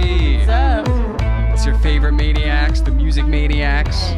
Hey! What's up? It's your favorite Maniacs, the Music Maniacs.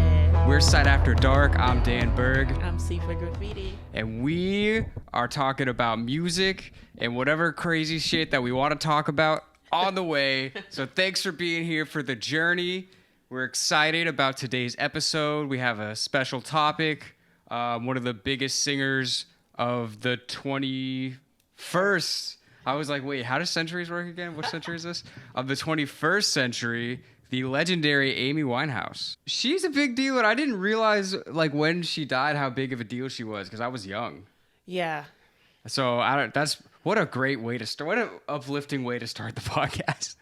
We're Sight After Dark. I'm Dan Berg. I'm Sifa Graffiti. And we are talking about music and whatever crazy shit that we want to talk about on the way. So thanks for being here for the journey. We're excited about today's episode. We have a special topic. One of the biggest singers of the 21st. I was like, wait, how does centuries work again? What century is this? Of the 21st century, the legendary Amy Winehouse. She's a big deal, and I didn't realize, like, when she died, how big of a deal she was, because I was young. Yeah. So that's what a great way to start. What an uplifting way to start the podcast.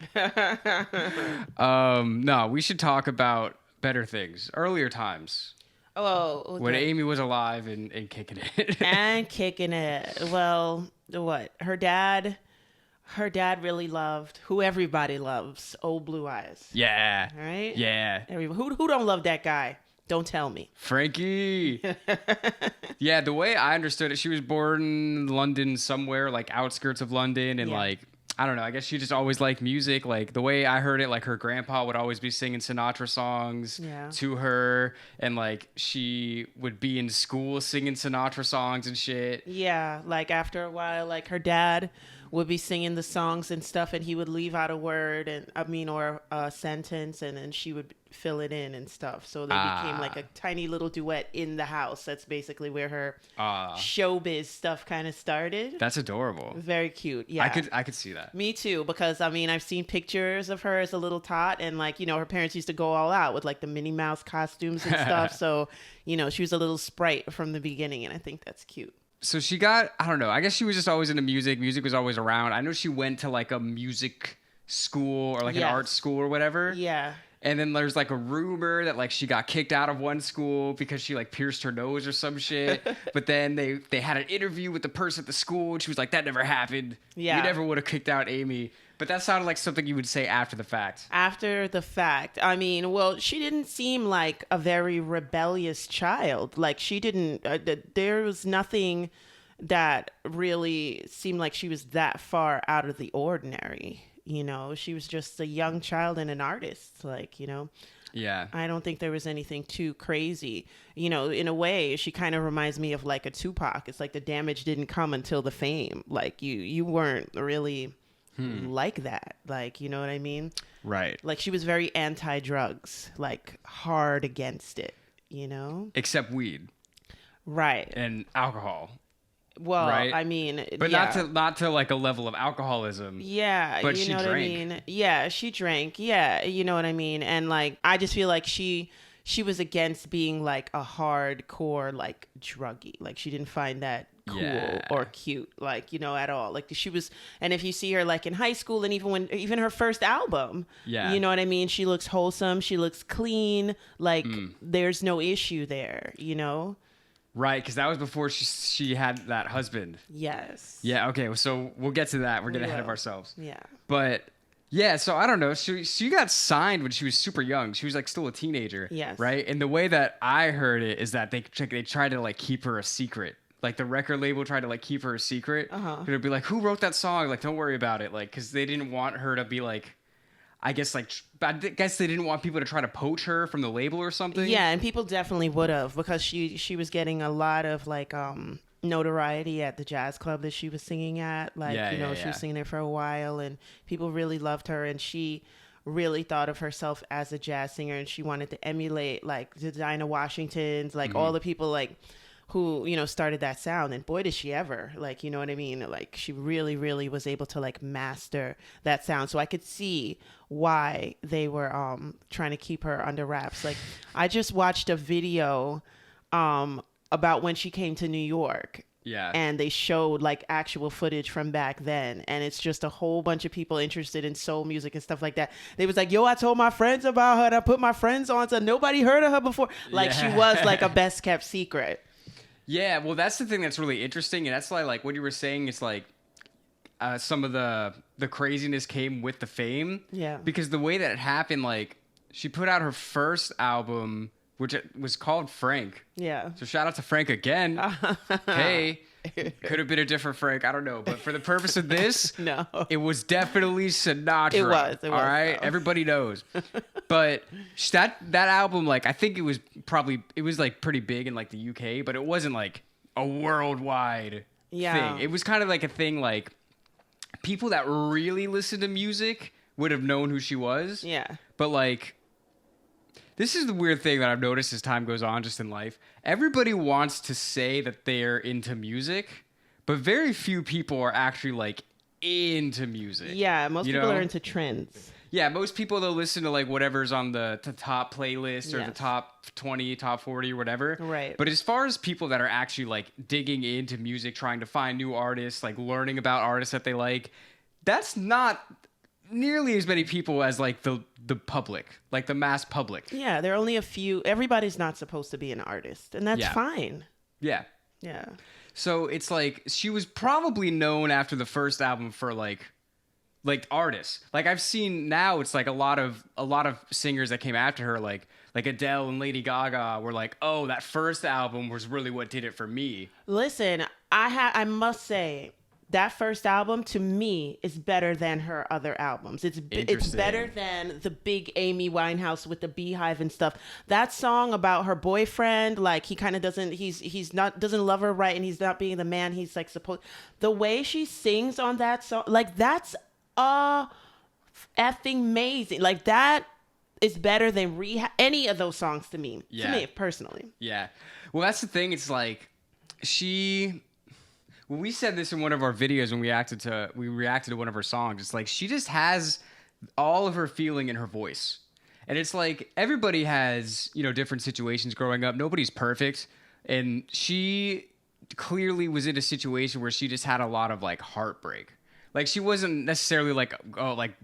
No, we should talk about better things, earlier times. Oh, when Amy was alive and kicking it. And kicking it. Well, what? Her dad really loved who everybody loves, Old Blue Eyes. Yeah. Right? Yeah. Who don't love that guy? Don't tell me. Frankie. Yeah, the way I understood it, she was born in London somewhere, like outskirts of London, and like, I don't know, I guess she just always liked music. Like, the way I heard it, like, her grandpa would always be singing Sinatra songs to her, and, like, she would be in school singing Sinatra songs and shit. Yeah, like, after a while, like, her dad would be singing the songs and stuff, and he would leave out a word or a sentence, and then she would fill it in and stuff. So they became like a tiny little duet in the house. That's basically where her showbiz stuff kind of started. That's adorable. Very cute. Yeah, I could see that. Me too, because I mean, I've seen pictures of her as a little tot, and like, you know, her parents used to go all out with like the Minnie Mouse costumes and stuff. So, you know, she was a little sprite from the beginning, and I think that's cute. So she got, I don't know, I guess she was just always into music. Music was always around. I know she went to like a music school or like an art school or whatever. Yeah. And then there's like a rumor that like she got kicked out of one school because she like pierced her nose or some shit. But then they had an interview with the person at the school and she was like, that never happened. Yeah. You never would have kicked out Amy. But that sounded like something you would say after the fact. After the fact. I mean, well, she didn't seem like a very rebellious child. Like, she didn't, there was nothing that really seemed like she was that far out of the ordinary. You know, she was just a young child and an artist, like, you know. Yeah. I don't think there was anything too crazy. You know, in a way, she kind of reminds me of like a Tupac. It's like the damage didn't come until the fame. Like, you weren't really like that. Like, you know what I mean? Right. Like, she was very anti-drugs, like hard against it, you know? Except weed. Right. And alcohol. Well, right? I mean, but not to like a level of alcoholism. Yeah, but you she know drank. what I mean? Yeah, she drank. Yeah, you know what I mean? And like, I just feel like she was against being like a hardcore like druggie. Like, she didn't find that cool or cute, like, you know, at all. Like, she was, and if you see her like in high school and even her first album, you know what I mean? She looks wholesome. She looks clean. Like, there's no issue there, you know? Right, because that was before she had that husband. Yes. Yeah, okay, so we'll get to that. We're getting ahead of ourselves. Yeah. But, yeah, so I don't know. She got signed when she was super young. She was, like, still a teenager. Yes. Right? And the way that I heard it is that they tried to, like, keep her a secret. Like, the record label tried to, like, keep her a secret. It'd be like, who wrote that song? Like, don't worry about it. Like, because they didn't want her to be, like... I guess they didn't want people to try to poach her from the label or something. Yeah, and people definitely would have, because she was getting a lot of like notoriety at the jazz club that she was singing at. Like, she was singing there for a while, and people really loved her, and she really thought of herself as a jazz singer, and she wanted to emulate like the Dinah Washingtons, like all the people like who, you know, started that sound. And boy, did she ever, like, you know what I mean? Like, she really, really was able to like master that sound. So I could see why they were trying to keep her under wraps. Like, I just watched a video about when she came to New York. Yeah. And they showed like actual footage from back then. And it's just a whole bunch of people interested in soul music and stuff like that. They was like, yo, I told my friends about her and I put my friends on, so nobody heard of her before. Like, she was like a best kept secret. Yeah, well, that's the thing that's really interesting, and that's why, like, what you were saying is, like, some of the craziness came with the fame. Yeah. Because the way that it happened, like, she put out her first album which was called Frank. Yeah. So shout out to Frank again. Hey, could have been a different Frank. I don't know. But for the purpose of this, no, it was definitely Sinatra. It was. All right. So. Everybody knows. But that album, like, I think it was like pretty big in like the UK, but it wasn't like a worldwide thing. It was kind of like a thing like people that really listen to music would have known who she was. Yeah. But like, this is the weird thing that I've noticed as time goes on just in life. Everybody wants to say that they're into music, but very few people are actually like into music. Yeah, most people are into trends. Yeah, most people, they'll listen to like whatever's on the top playlist or the top 20, top 40 or whatever. Right. But as far as people that are actually like digging into music, trying to find new artists, like learning about artists that they like, that's not nearly as many people as like the public, like the mass public. Yeah, there are only a few. Everybody's not supposed to be an artist, and that's fine. Yeah. Yeah. So it's like she was probably known after the first album for like artists. Like I've seen now, it's like a lot of singers that came after her, like Adele and Lady Gaga, were like, oh, that first album was really what did it for me. Listen, I must say, that first album to me is better than her other albums. It's better than the big Amy Winehouse with the beehive and stuff. That song about her boyfriend, like he kind of doesn't love her right, and he's not being the man he's like supposed. The way she sings on that song, like that's effing amazing. Like that is better than Rehab. Any of those songs to me personally. Yeah. Well, that's the thing. It's like when we said this in one of our videos when we reacted to one of her songs, it's like she just has all of her feeling in her voice. And it's like everybody has, different situations growing up. Nobody's perfect. And she clearly was in a situation where she just had a lot of like heartbreak. Like she wasn't necessarily like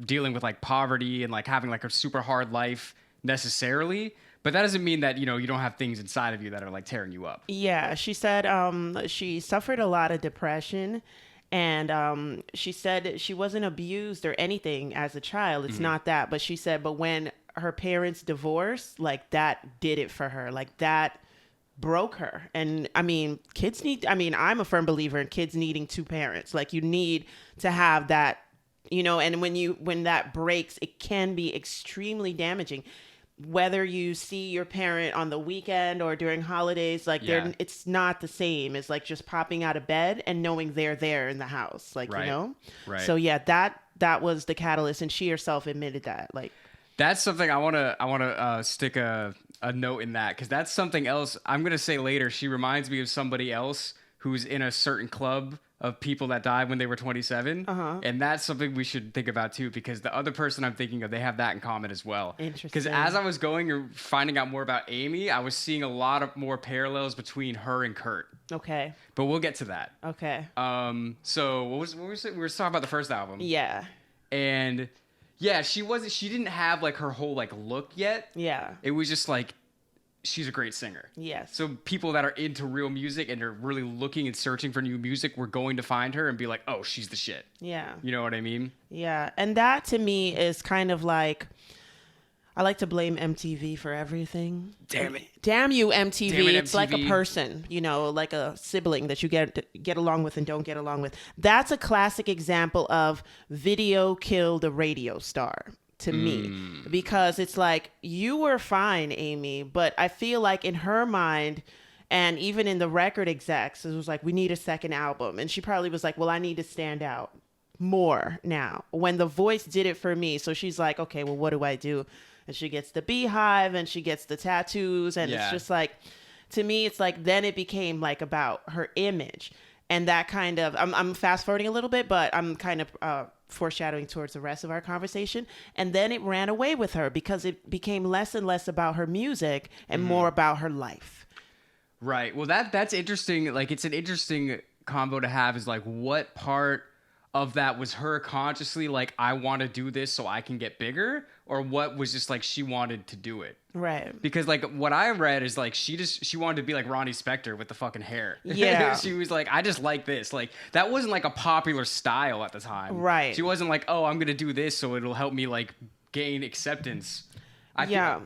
dealing with like poverty and like having like a super hard life necessarily. But that doesn't mean that, you don't have things inside of you that are like tearing you up. Yeah, she said she suffered a lot of depression, and she said she wasn't abused or anything as a child. It's not that. But she said, but when her parents divorced, like that did it for her. Like that broke her. And I mean, I'm a firm believer in kids needing two parents. Like you need to have that, and when that breaks, it can be extremely damaging. Whether you see your parent on the weekend or during holidays, like it's not the same as like just popping out of bed and knowing they're there in the house, like, Right. So yeah, that was the catalyst, and she herself admitted that. Like that's something I want to stick a note in that, because that's something else I'm going to say later. She reminds me of somebody else who's in a certain club of people that died when they were 27. And that's something we should think about too, because the other person I'm thinking of, they have that in common as well. Interesting. Because as I was going and finding out more about Amy, I was seeing a lot of more parallels between her and Kurt. Okay. But we'll get to that. Okay. So what was it? We were talking about the first album. Yeah. And yeah, she didn't have like her whole like look yet. Yeah. It was just like, she's a great singer. Yes. So people that are into real music and are really looking and searching for new music, we're going to find her and be like, oh, she's the shit. Yeah. You know what I mean? Yeah. And that to me is kind of like, I like to blame MTV for everything. Damn it. Damn you, MTV. Damn it, it's like a person, like a sibling that you get along with and don't get along with. That's a classic example of video killed a radio star. To me, because it's like, you were fine, Amy, but I feel like in her mind, and even in the record execs, it was like, we need a second album. And she probably was like, well, I need to stand out more now, when the voice did it for me. So she's like, okay, well, what do I do? And she gets the beehive and she gets the tattoos. And it's just like, to me, it's like, then it became like about her image. And that kind of, I'm fast forwarding a little bit, but I'm kind of foreshadowing towards the rest of our conversation. And then it ran away with her because it became less and less about her music and more about her life. Right. Well, that's interesting. Like, it's an interesting combo to have, is like, what part of that was her consciously like, I want to do this so I can get bigger, or what was just like she wanted to do it? Right. Because like what I read is like she wanted to be like Ronnie Spector with the fucking hair. Yeah. She was like, I just like this. Like that wasn't like a popular style at the time. Right. She wasn't like, oh, I'm gonna do this so it'll help me like gain acceptance.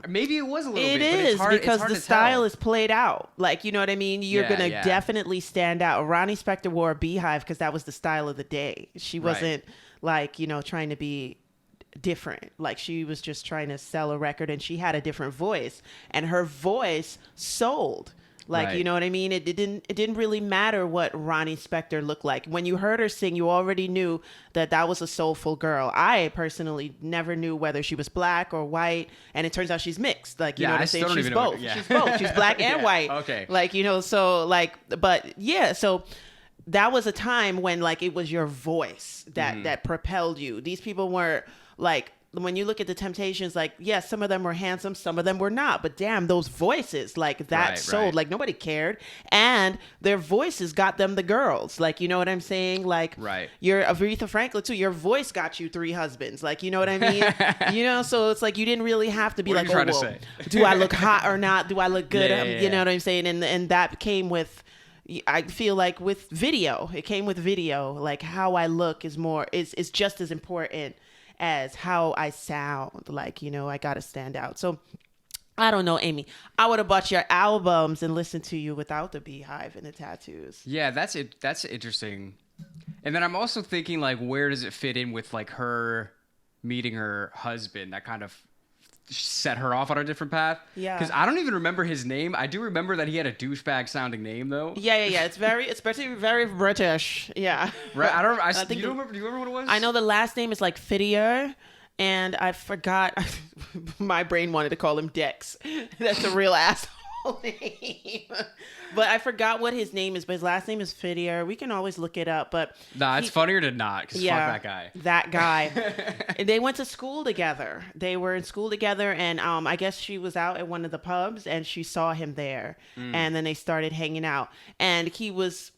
Maybe it was a little bit. It is, but because the style is played out. Like, you know what I mean? You're going to yeah. definitely stand out. Ronnie Spector wore a beehive because that was the style of the day. She wasn't like, you know, trying to be different. Like, she was just trying to sell a record, and she had a different voice, and her voice sold. Like, you know what I mean? It didn't really matter what Ronnie Spector looked like. When you heard her sing, you already knew that was a soulful girl. I personally never knew whether she was black or white, and it turns out she's mixed. Like, you know what I'm saying? She's both. She's both. She's black and white. Okay. Like, you know, so like, but yeah, so that was a time when like it was your voice that propelled you. These people weren't like, when you look at the Temptations, like, yes, some of them were handsome, some of them were not, but damn, those voices, like, that sold. Like, nobody cared, and their voices got them the girls. Like, you know what I'm saying? Like, you're Aretha Franklin too. Your voice got you 3 husbands. Like, you know what I mean? You know, so it's like you didn't really have to be like, oh, well, do I look hot or not? Do I look good? You know what I'm saying? And that came with, I feel like, with video. It came with video. Like, how I look is just as important as how I sound. Like, you know, I gotta stand out. So I don't know, Amy, I would have bought your albums and listened to you without the beehive and the tattoos. Yeah, that's interesting. And then I'm also thinking, like, where does it fit in with like her meeting her husband? That kind of set her off on a different path. Yeah. Because I don't even remember his name. I do remember that he had a douchebag sounding name though. Yeah. It's very British. Yeah. Right. Do you remember what it was? I know the last name is like Fidier, and I forgot. My brain wanted to call him Dex. That's a real asshole name. But I forgot what his name is, but his last name is Fidier. We can always look it up, but... Nah, it's funnier to not, because fuck that guy. That guy. They went to school together. They were in school together, and I guess she was out at one of the pubs, and she saw him there. And then they started hanging out. And he was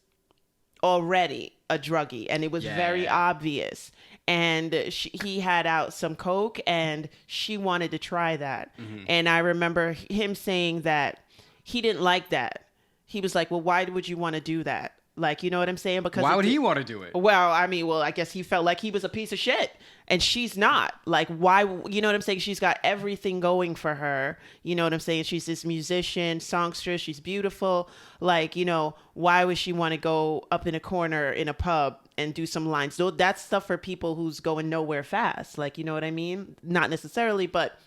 already a druggie, and it was very obvious. And he had out some coke, and she wanted to try that. And I remember him saying that he didn't like that. He was like, well, why would you want to do that? Like, you know what I'm saying? Because why would he want to do it? Well, I mean, I guess he felt like he was a piece of shit, and she's not. Like, why? You know what I'm saying? She's got everything going for her. You know what I'm saying? She's this musician, songstress. She's beautiful. Like, you know, why would she want to go up in a corner in a pub and do some lines? So that's stuff for people who's going nowhere fast. Like, you know what I mean? Not necessarily, but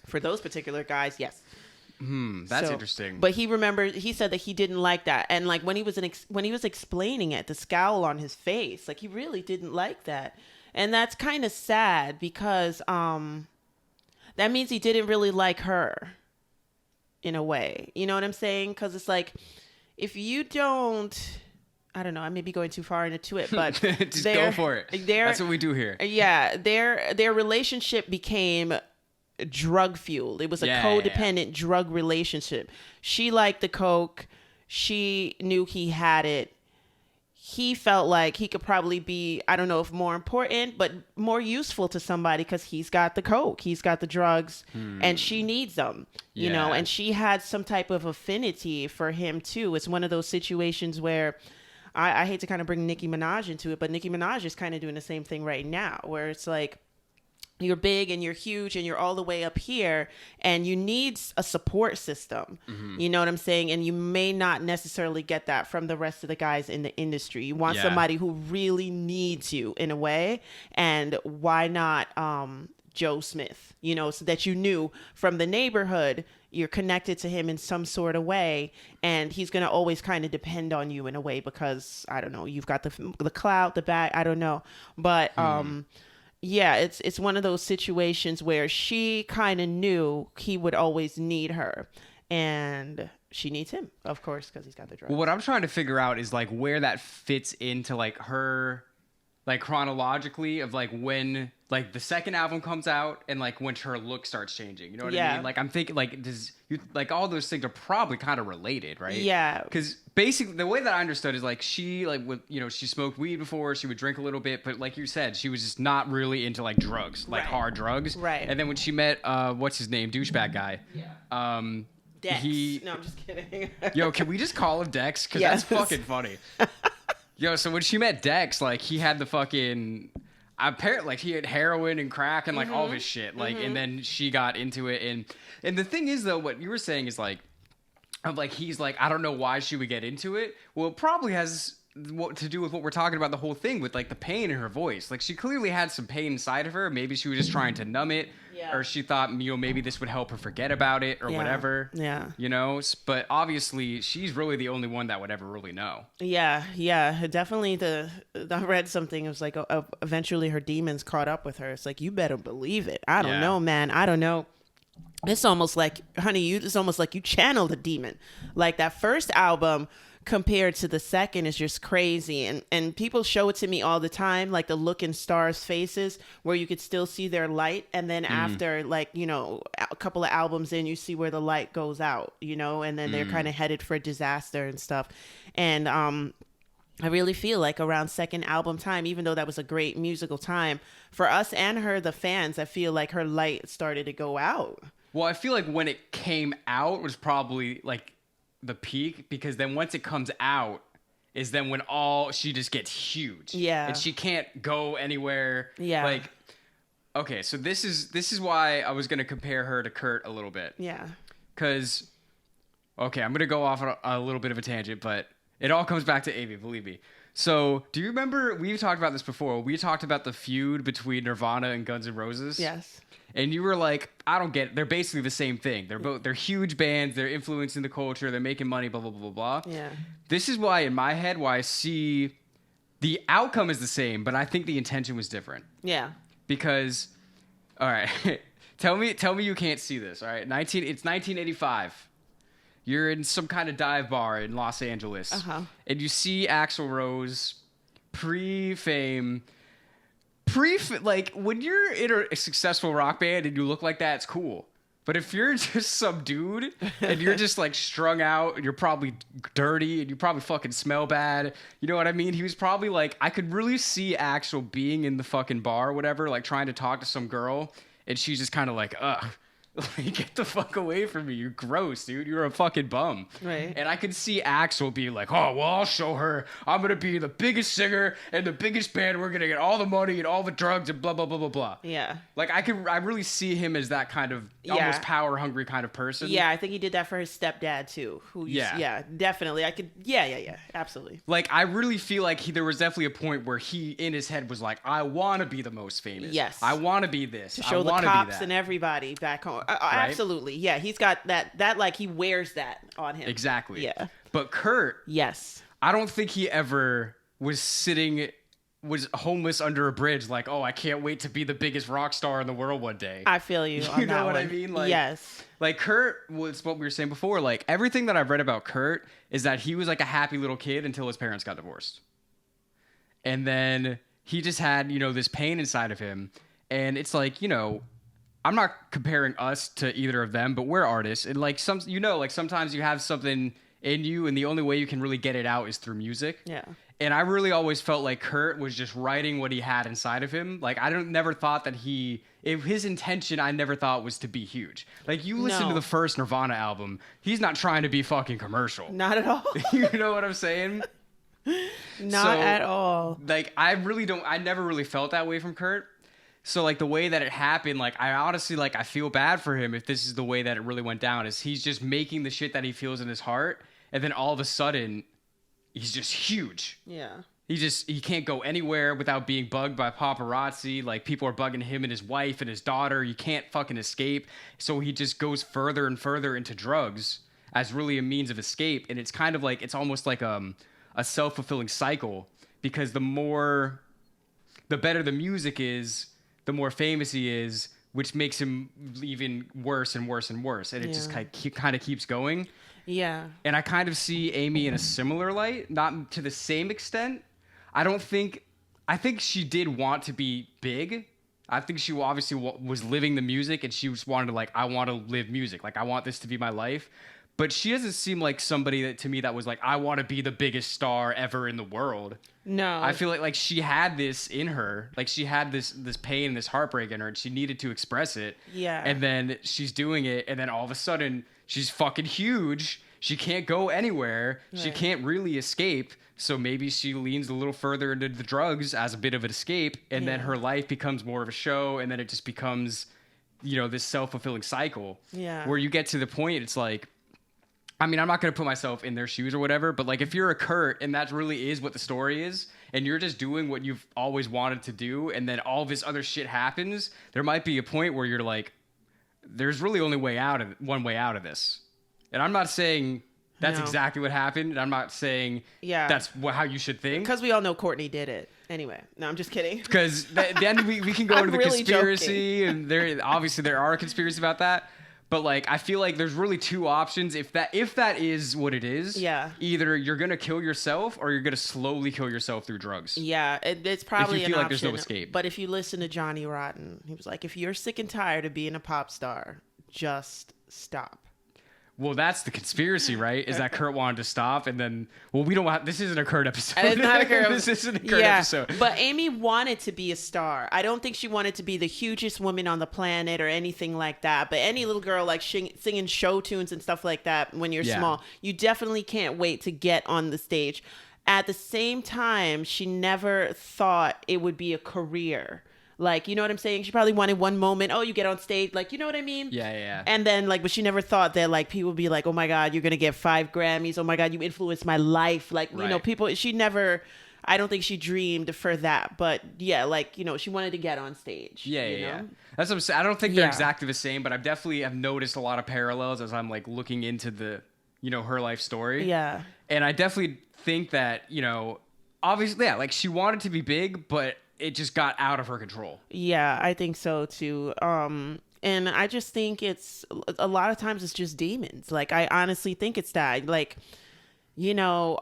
for those particular guys, yes. That's interesting. But he said that he didn't like that, and like when he was explaining it, the scowl on his face, like he really didn't like that, and that's kind of sad because that means he didn't really like her in a way. You know what I'm saying? Because it's like, if you don't, I don't know, I may be going too far into it, but just go for it. That's what we do here. Yeah, their relationship became drug fueled. It was a codependent drug relationship. She liked the coke. She knew he had it. He felt like he could probably be, I don't know if more important, but more useful to somebody because he's got the coke, he's got the drugs, and she needs them, you know, and she had some type of affinity for him too. It's one of those situations where I hate to kind of bring Nicki Minaj into it, but Nicki Minaj is kind of doing the same thing right now, where it's like, you're big and you're huge and you're all the way up here and you need a support system. You know what I'm saying? And you may not necessarily get that from the rest of the guys in the industry. You want somebody who really needs you in a way. And why not Joe Smith, you know, so that you knew from the neighborhood, you're connected to him in some sort of way. And he's going to always kind of depend on you in a way because, I don't know, you've got the clout, the bag, I don't know. But, yeah, it's one of those situations where she kind of knew he would always need her, and she needs him, of course, because he's got the drugs. Well, what I'm trying to figure out is like where that fits into like her, like chronologically of like when like the second album comes out and like when her look starts changing. You know what I mean? Like I'm thinking like like all those things are probably kind of related, right? Yeah. Because basically the way that I understood is like she like with she smoked weed before, she would drink a little bit, but like you said, she was just not really into like drugs, like hard drugs. Right. And then when she met what's his name, douchebag guy. Yeah. Dex. No, I'm just kidding. Yo, can we just call him Dex? Because that's fucking funny. Yo, so when she met Dex, like he had the fucking, apparently like he had heroin and crack and like all of his shit. Like, and then she got into it. And the thing is though, what you were saying is like, of like, he's like, I don't know why she would get into it. Well, it probably has what to do with what we're talking about the whole thing with like the pain in her voice. Like she clearly had some pain inside of her. Maybe she was just trying to numb it, or she thought, you know, maybe this would help her forget about it or whatever. Yeah. You know, but obviously she's really the only one that would ever really know. Yeah. Yeah. Definitely I read something. It was like eventually her demons caught up with her. It's like, you better believe it. I don't know, man. I don't know. It's almost like, honey, it's almost like you channeled a demon. Like that first album compared to the second is just crazy. And people show it to me all the time, like the look in stars' faces where you could still see their light. And then after like, you know, a couple of albums in, you see where the light goes out, you know, and then they're kind of headed for disaster and stuff. And I really feel like around second album time, even though that was a great musical time for us and her, the fans, I feel like her light started to go out. Well, I feel like when it came out was probably like the peak, because then once it comes out is then when she just gets huge. Yeah. And she can't go anywhere. Yeah. Like, okay, so this is why I was going to compare her to Kurt a little bit. Yeah. Because, okay, I'm going to go off on a little bit of a tangent, but it all comes back to Amy, believe me. So, do you remember, we've talked about this before, we talked about the feud between Nirvana and Guns N' Roses? Yes. And you were like, I don't get it. They're basically the same thing. They're huge bands. They're influencing the culture. They're making money, blah, blah, blah, blah, blah. Yeah. This is why, in my head, I see the outcome is the same, but I think the intention was different. Yeah. Because, all right, tell me you can't see this, all right? It's 1985. You're in some kind of dive bar in Los Angeles. Uh-huh. And you see Axl Rose pre-fame. Like, when you're in a successful rock band and you look like that, it's cool. But if you're just some dude and you're just like strung out and you're probably dirty and you probably fucking smell bad, you know what I mean? He was probably like, I could really see Axl being in the fucking bar or whatever, like trying to talk to some girl, and she's just kind of like, ugh. Like, get the fuck away from me. You're gross, dude. You're a fucking bum. Right. And I could see Axl being like, oh, well, I'll show her. I'm going to be the biggest singer and the biggest band. We're going to get all the money and all the drugs and blah, blah, blah, blah, blah. Yeah. Like, I really see him as that kind of almost power-hungry kind of person. Yeah, I think he did that for his stepdad, too. Yeah, definitely. Yeah, absolutely. Like, I really feel like there was definitely a point where he, in his head, was like, I want to be the most famous. Yes. I want to be this. To show the cops and everybody back home. Right? Absolutely. Yeah, he's got that like he wears that on him. Exactly. Yeah. But Kurt, yes. I don't think he ever was homeless under a bridge like, oh, I can't wait to be the biggest rock star in the world one day. I feel you on that. You know what I mean? Like, yes. Like Kurt was what we were saying before, like everything that I've read about Kurt is that he was like a happy little kid until his parents got divorced. And then he just had, you know, this pain inside of him. And it's like, you know, I'm not comparing us to either of them, but we're artists. And like sometimes you have something in you and the only way you can really get it out is through music. Yeah. And I really always felt like Kurt was just writing what he had inside of him. Like never thought that his intention I never thought was to be huge. Like you listen to the first Nirvana album, he's not trying to be fucking commercial. Not at all. You know what I'm saying? Not at all. Like I never really felt that way from Kurt. So, like, the way that it happened, like, I honestly, like, I feel bad for him if this is the way that it really went down, is he's just making the shit that he feels in his heart, and then all of a sudden, he's just huge. Yeah. He can't go anywhere without being bugged by paparazzi. Like, people are bugging him and his wife and his daughter. You can't fucking escape. So he just goes further and further into drugs as really a means of escape, and it's kind of like, it's almost like a self-fulfilling cycle, because the better the music is, the more famous he is, which makes him even worse and worse and worse. And it just kind of keeps going. Yeah. And I kind of see Amy in a similar light, not to the same extent. I think she did want to be big. I think she obviously was living the music, and she just wanted to, like, I want to live music. Like, I want this to be my life. But she doesn't seem like somebody that, to me, that was like, I want to be the biggest star ever in the world. No. I feel like she had this in her. Like, she had this pain and this heartbreak in her, and she needed to express it. Yeah. And then she's doing it, and then all of a sudden, she's fucking huge. she can't go anywhere. Right. She can't really escape. So maybe she leans a little further into the drugs as a bit of an escape. And then her life becomes more of a show. And then it just becomes, you know, this self-fulfilling cycle. Yeah. Where you get to the point, it's like, I mean, I'm not going to put myself in their shoes or whatever, but like if you're a Kurt and that really is what the story is, and you're just doing what you've always wanted to do, and then all this other shit happens, there might be a point where you're like, there's really only one way out of this. And I'm not saying that's exactly what happened. And I'm not saying that's how you should think. Because we all know Courtney did it. Anyway, no, I'm just kidding. Because then we can go into the really conspiracy, joking. And there are conspiracies about that. But like, I feel like there's really two options. If that is what it is, either you're gonna kill yourself or you're gonna slowly kill yourself through drugs. Yeah, it's probably if you feel like there's no escape. But if you listen to Johnny Rotten, he was like, if you're sick and tired of being a pop star, just stop. Well, that's the conspiracy, right? Is that Kurt wanted to stop, and then, we don't have, this isn't a Kurt episode. It's not a Kurt This isn't a Kurt episode. But Amy wanted to be a star. I don't think she wanted to be the hugest woman on the planet or anything like that. But any little girl like singing show tunes and stuff like that when you're small, you definitely can't wait to get on the stage. At the same time, she never thought it would be a career. Like, you know what I'm saying? She probably wanted one moment. Oh, you get on stage. Like, you know what I mean? Yeah. And then, like, but she never thought that, like, people would be like, oh, my God, you're going to get 5 Grammys. Oh, my God, you influenced my life. Like, you know, she never, I don't think she dreamed for that. But, yeah, like, you know, she wanted to get on stage. Yeah. That's what I'm saying. I don't think they're exactly the same, but I definitely have noticed a lot of parallels as I'm, like, looking into the, you know, her life story. Yeah. And I definitely think that, you know, obviously, like, she wanted to be big, but it just got out of her control. Yeah, I think so too. And I just think it's a lot of times it's just demons. Like, I honestly think it's that. Like, you know,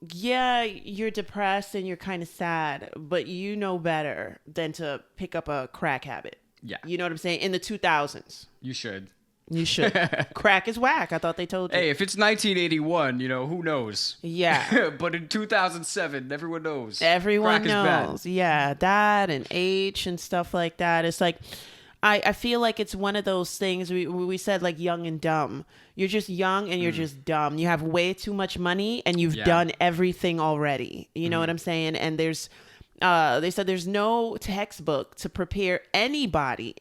you're depressed and you're kind of sad, but you know better than to pick up a crack habit. Yeah. You know what I'm saying? In the 2000s. You should. You should. Crack is whack. I thought they told you. Hey, if it's 1981, you know, who knows? Yeah. But in 2007, everyone knows. Everyone knows. Yeah, that and age and stuff like that. It's like, I feel like it's one of those things we said, like, young and dumb. You're just young and you're just dumb. You have way too much money and you've done everything already. You know what I'm saying? And they said there's no textbook to prepare anybody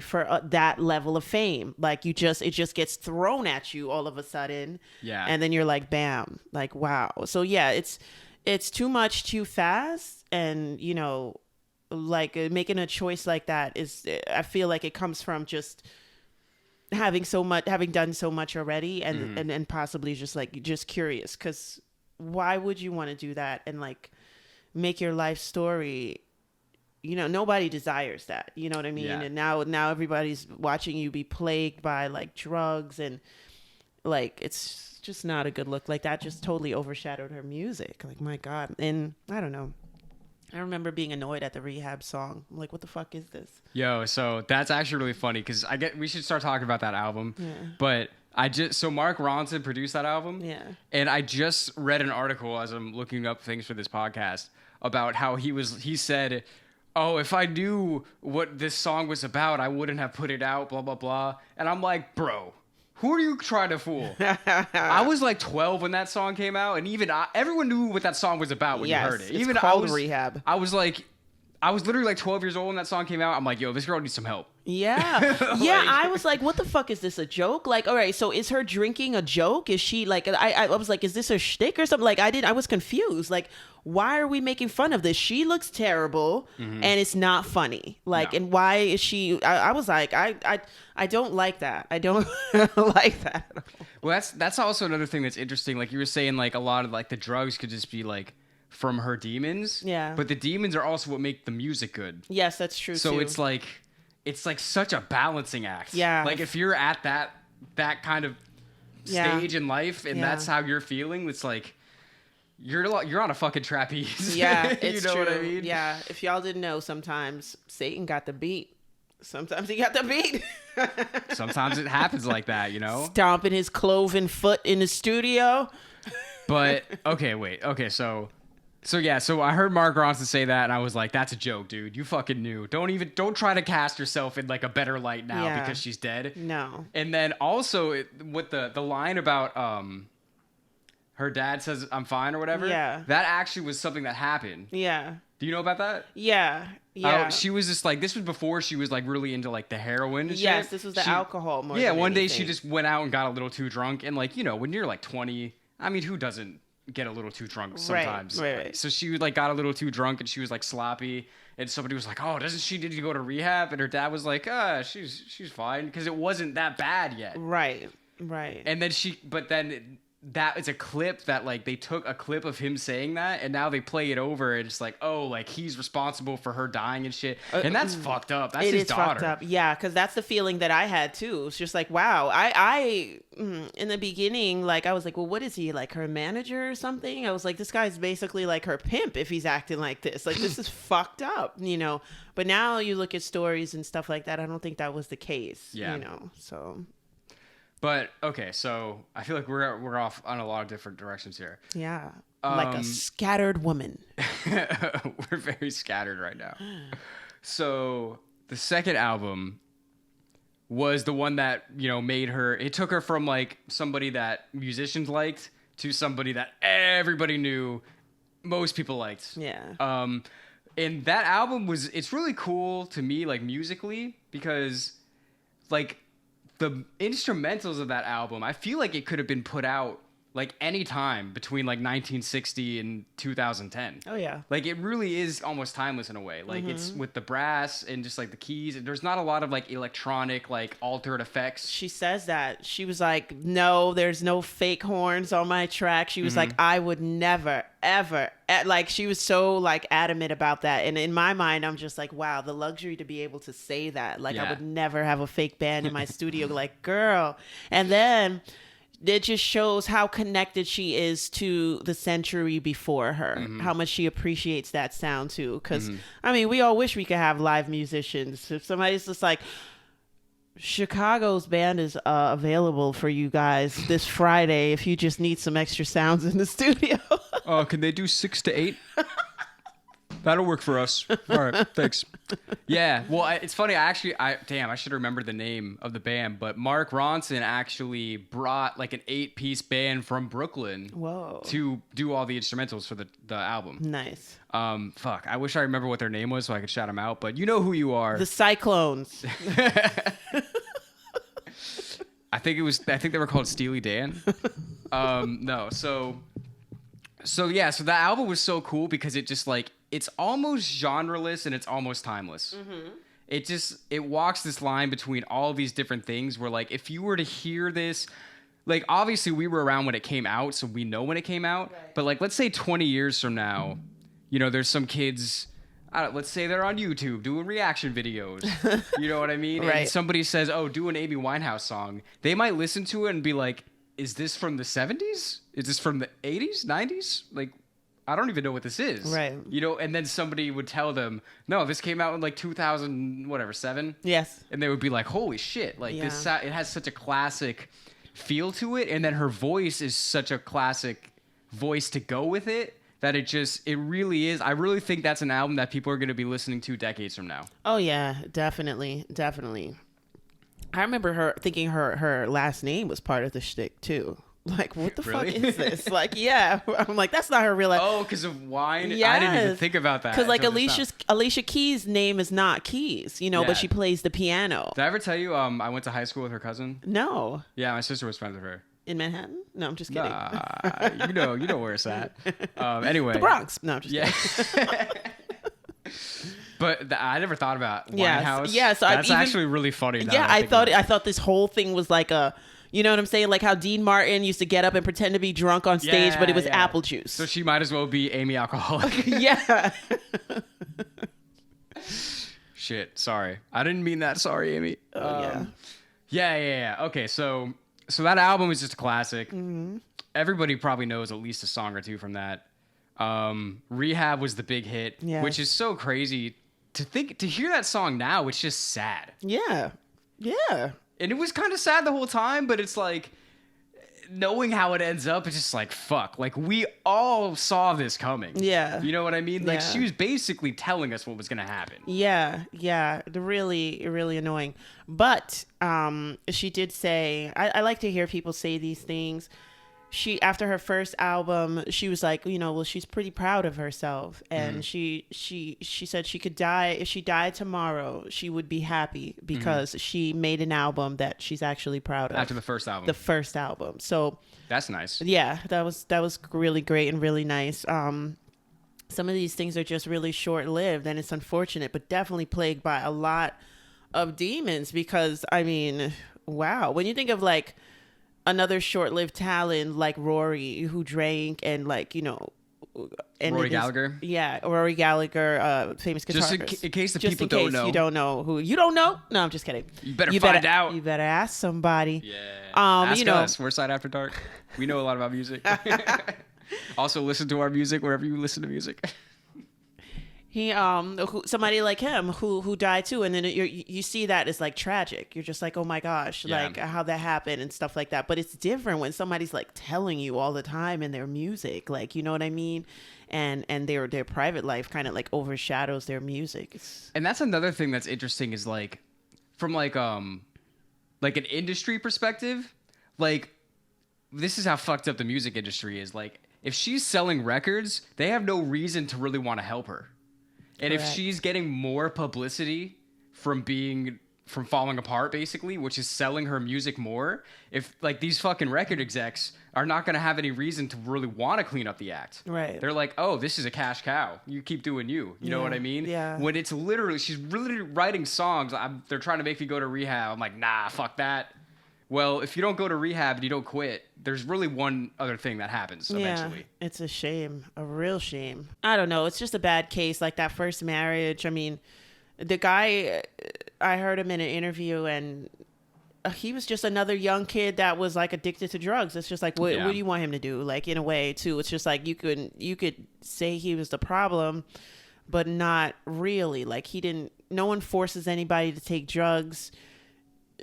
for that level of fame. Like, it just gets thrown at you all of a sudden. Yeah. And then you're like, bam, like, wow. So yeah, it's too much too fast. And, you know, like, making a choice like that I feel like it comes from just having done so much already and possibly just curious. 'Cause why would you want to do that? And like, make your life story, you know, nobody desires that, you know what I mean? And now everybody's watching you be plagued by like drugs, and like, it's just not a good look. Like, that just totally overshadowed her music. Like, my God. And I don't know, I remember being annoyed at the Rehab song. I'm like, what the fuck is this? Yo, so that's actually really funny, because we should start talking about that album. But so Mark Ronson produced that album. Yeah. And I just read an article as I'm looking up things for this podcast about how he said, oh, if I knew what this song was about, I wouldn't have put it out, blah, blah, blah. And I'm like, bro, who are you trying to fool? I was like 12 when that song came out, and even everyone knew what that song was about when you heard it. Even it's called Rehab. I was literally like 12 years old when that song came out. I'm like, yo, this girl needs some help. Yeah. Yeah, I was like, what the fuck is this, a joke? Like, all right, so is her drinking a joke? Is she like, I was like, is this a shtick or something? Like, I was confused. Like, why are we making fun of this? She looks terrible and it's not funny. Like, and why is she, I was like, I don't like that. I don't like that. Well, that's also another thing that's interesting. Like you were saying, like a lot of like the drugs could just be like from her demons. Yeah. But the demons are also what make the music good. Yes, that's true. So it's like such a balancing act. Yeah. Like if you're at that kind of stage in life and that's how you're feeling, it's like you're on a fucking trapeze. Yeah, it's you know true. What I mean? Yeah. If y'all didn't know, sometimes Satan got the beat. Sometimes he got the beat. Sometimes it happens like that, you know? Stomping his cloven foot in the studio. But okay, wait. Okay, so So I heard Mark Ronson say that, and I was like, "That's a joke, dude. You fucking knew. Don't try to cast yourself in like a better light now because she's dead." No. And then also with the line about her dad says I'm fine or whatever. Yeah. That actually was something that happened. Yeah. Do you know about that? Yeah. Yeah. She was just like, this was before she was like really into like the heroin and shit. Yes, this was the alcohol more than one day anything. she just went out and got a little too drunk, and like, you know, when you're like 20, I mean, who doesn't get a little too drunk sometimes? Right. So she like got a little too drunk and she was like sloppy, and somebody was like, "Oh, did you go to rehab?" And her dad was like, she's fine," because it wasn't that bad yet. Right. And then that is a clip that like they took a clip of him saying that, and now they play it over, and it's like, oh, like he's responsible for her dying and shit, and that's fucked up. That's his daughter. Fucked up. Yeah, because that's the feeling that I had too. It's just like, wow. I in the beginning, like I was like, well, what is he, like her manager or something? I was like, this guy's basically like her pimp if he's acting like this. Like this is fucked up, you know. But now you look at stories and stuff like that. I don't think that was the case. Yeah. You know. So. But okay, so I feel like we're off on a lot of different directions here. Yeah, like a scattered woman. We're very scattered right now. So the second album was the one that, you know, made her. It took her from like somebody that musicians liked to somebody that everybody knew, most people liked. Yeah. And that album it's really cool to me, like musically, because like. The instrumentals of that album, I feel like it could have been put out like any time between like 1960 and 2010. Oh yeah. Like it really is almost timeless in a way. Like it's with the brass and just like the keys. And there's not a lot of like electronic, like altered effects. She says that. She was like, no, there's no fake horns on my track. She was like, I would never, ever. Like she was so like adamant about that. And in my mind, I'm just like, wow, the luxury to be able to say that. Like I would never have a fake band in my studio. Like, girl. And then it just shows how connected she is to the century before her, how much she appreciates that sound too. Because, I mean, we all wish we could have live musicians. If somebody's just like, Chicago's band is available for you guys this Friday if you just need some extra sounds in the studio. Can they do 6 to 8? That'll work for us. All right, thanks. Yeah, well, it's funny. I should remember the name of the band, but Mark Ronson actually brought like an 8-piece band from Brooklyn. Whoa. To do all the instrumentals for the album. Nice. Fuck, I wish I remember what their name was so I could shout them out, but you know who you are. The Cyclones. I think they were called Steely Dan. No, so that album was so cool because it just like, it's almost genreless and it's almost timeless. It walks this line between all these different things where like, if you were to hear this, like obviously we were around when it came out, so we know when it came out, but like, let's say 20 years from now, you know, there's some kids, let's say they're on YouTube doing reaction videos. You know what I mean? And somebody says, oh, do an Amy Winehouse song. They might listen to it and be like, is this from the 70s? Is this from the 80s, 90s? Like, I don't even know what this is. Right. You know, and then somebody would tell them, no, this came out in like 2007. Yes. And they would be like, holy shit. Like it has such a classic feel to it. And then her voice is such a classic voice to go with it that it really is. I really think that's an album that people are going to be listening to decades from now. Oh yeah, definitely. I remember her thinking her last name was part of the shtick too. Like, what the fuck is this? Like, yeah. I'm like, that's not her real life. Oh, because of wine? Yes. I didn't even think about that. Because, like, Alicia Keys' name is not Keys, you know, but she plays the piano. Did I ever tell you I went to high school with her cousin? No. Yeah, my sister was friends with her. In Manhattan? No, I'm just kidding. Nah, you know where it's at. Anyway. The Bronx. No, I'm just kidding. But I never thought about Winehouse. Yeah, so that's actually really funny. Yeah, I thought this whole thing was like a... You know what I'm saying? Like how Dean Martin used to get up and pretend to be drunk on stage, but it was apple juice. So she might as well be Amy Alcoholic. Yeah. Shit, sorry. I didn't mean that. Sorry, Amy. Yeah. Okay, so that album is just a classic. Everybody probably knows at least a song or two from that. Rehab was the big hit, which is so crazy to hear that song now. It's just sad. Yeah. And it was kind of sad the whole time, but it's like knowing how it ends up, it's just like, fuck. Like, we all saw this coming. Yeah. You know what I mean? Like, she was basically telling us what was going to happen. Yeah. Really, really annoying. But she did say, I like to hear people say these things. She, after her first album, she was like, you know, well, she's pretty proud of herself. And she said she could die. If she died tomorrow, she would be happy because she made an album that she's actually proud of. After the first album. The first album. So that's nice. Yeah, that was really great and really nice. Some of these things are just really short-lived, and it's unfortunate, but definitely plagued by a lot of demons because, I mean, wow. When you think of, like, another short-lived talent like Rory, who drank and, like, you know, Rory Gallagher. Yeah, Rory Gallagher, famous guitarist. Just in case the people don't know. You don't know who. You don't know? No, I'm just kidding. You better find out. You better ask somebody. Yeah. Ask you us. We're Side After Dark. We know a lot about music. Also, listen to our music wherever you listen to music. He somebody like him who died too, and then you see that as like tragic. You're just like, oh my gosh, like how that happened and stuff like that. But it's different when somebody's like telling you all the time in their music, like, you know what I mean, and their private life kind of like overshadows their music. And that's another thing that's interesting is like from like an industry perspective, like this is how fucked up the music industry is. Like if she's selling records, they have no reason to really want to help her. And Correct. if she's getting more publicity from falling apart, basically, which is selling her music more, if like these fucking record execs are not going to have any reason to really want to clean up the act. Right. They're like, oh, this is a cash cow. You keep doing you. You know what I mean? Yeah. When it's literally, she's really writing songs. They're trying to make me go to rehab. I'm like, nah, fuck that. Well, if you don't go to rehab and you don't quit, there's really one other thing that happens eventually. Yeah, it's a shame, a real shame. I don't know. It's just a bad case, like that first marriage. I mean, the guy, I heard him in an interview, and he was just another young kid that was like addicted to drugs. It's just like, what do you want him to do? Like in a way, too. It's just like you could say he was the problem, but not really. Like no one forces anybody to take drugs.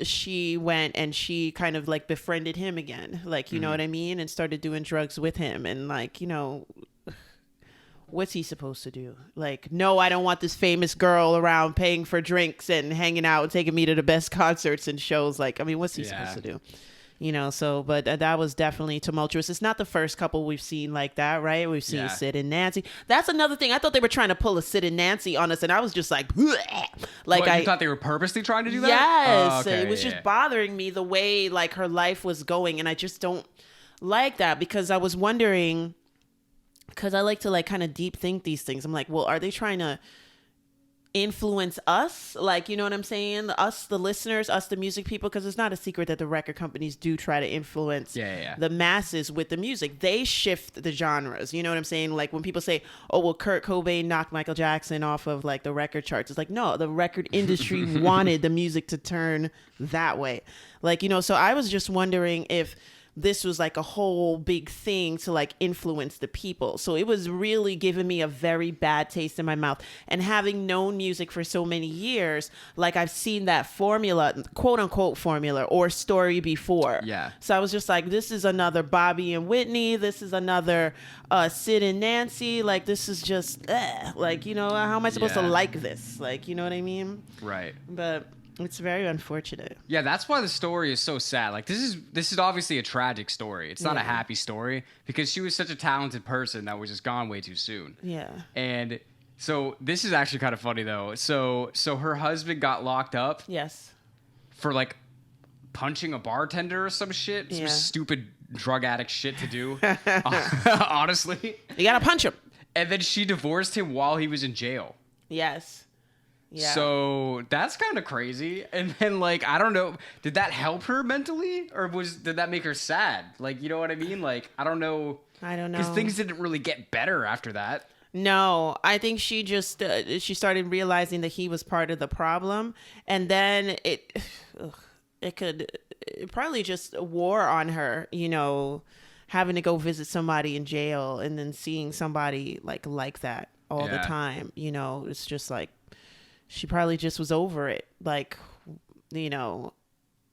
She went and she kind of like befriended him again, like, you know what I mean, and started doing drugs with him, and like, you know, what's he supposed to do? Like, no, I don't want this famous girl around paying for drinks and hanging out and taking me to the best concerts and shows. Like, I mean, what's he supposed to do? You know, so, but that was definitely tumultuous. It's not the first couple we've seen like that, right? We've seen Sid and Nancy. That's another thing. I thought they were trying to pull a Sid and Nancy on us, and I was just like, bleh. Like, you thought they were purposely trying to do that? Yes. Oh, okay, it was just bothering me the way like her life was going, and I just don't like that because I was wondering, because I like to like kind of deep think these things. I'm like, well, are they trying to influence us, like, you know what I'm saying, us the listeners, us the music people, because it's not a secret that the record companies do try to influence the masses with the music. They shift the genres, you know what I'm saying? Like when people say, oh well, Kurt Cobain knocked Michael Jackson off of like the record charts, it's like, no, the record industry wanted the music to turn that way, like, you know. So I was just wondering if this was like a whole big thing to like influence the people. So it was really giving me a very bad taste in my mouth. And having known music for so many years, like I've seen that formula, quote unquote formula or story before. Yeah. So I was just like, this is another Bobby and Whitney. This is another Sid and Nancy. Like, this is just, like, you know, how am I supposed to like this? Like, you know what I mean? Right. But it's very unfortunate. Yeah, that's why the story is so sad. Like this is obviously a tragic story. It's not a happy story because she was such a talented person that was just gone way too soon. Yeah. And so this is actually kind of funny though. So her husband got locked up. Yes. For like punching a bartender or some shit. Some stupid drug addict shit to do. Honestly. You gotta punch him. And then she divorced him while he was in jail. Yes. Yeah. So that's kind of crazy. And then, like, I don't know, did that help her mentally, or did that make her sad? Like, you know what I mean? Like, I don't know. Because things didn't really get better after that. No, I think she just she started realizing that he was part of the problem, and then it probably just wore on her, you know, having to go visit somebody in jail and then seeing somebody like that all the time. You know, it's just like, she probably just was over it. Like, you know,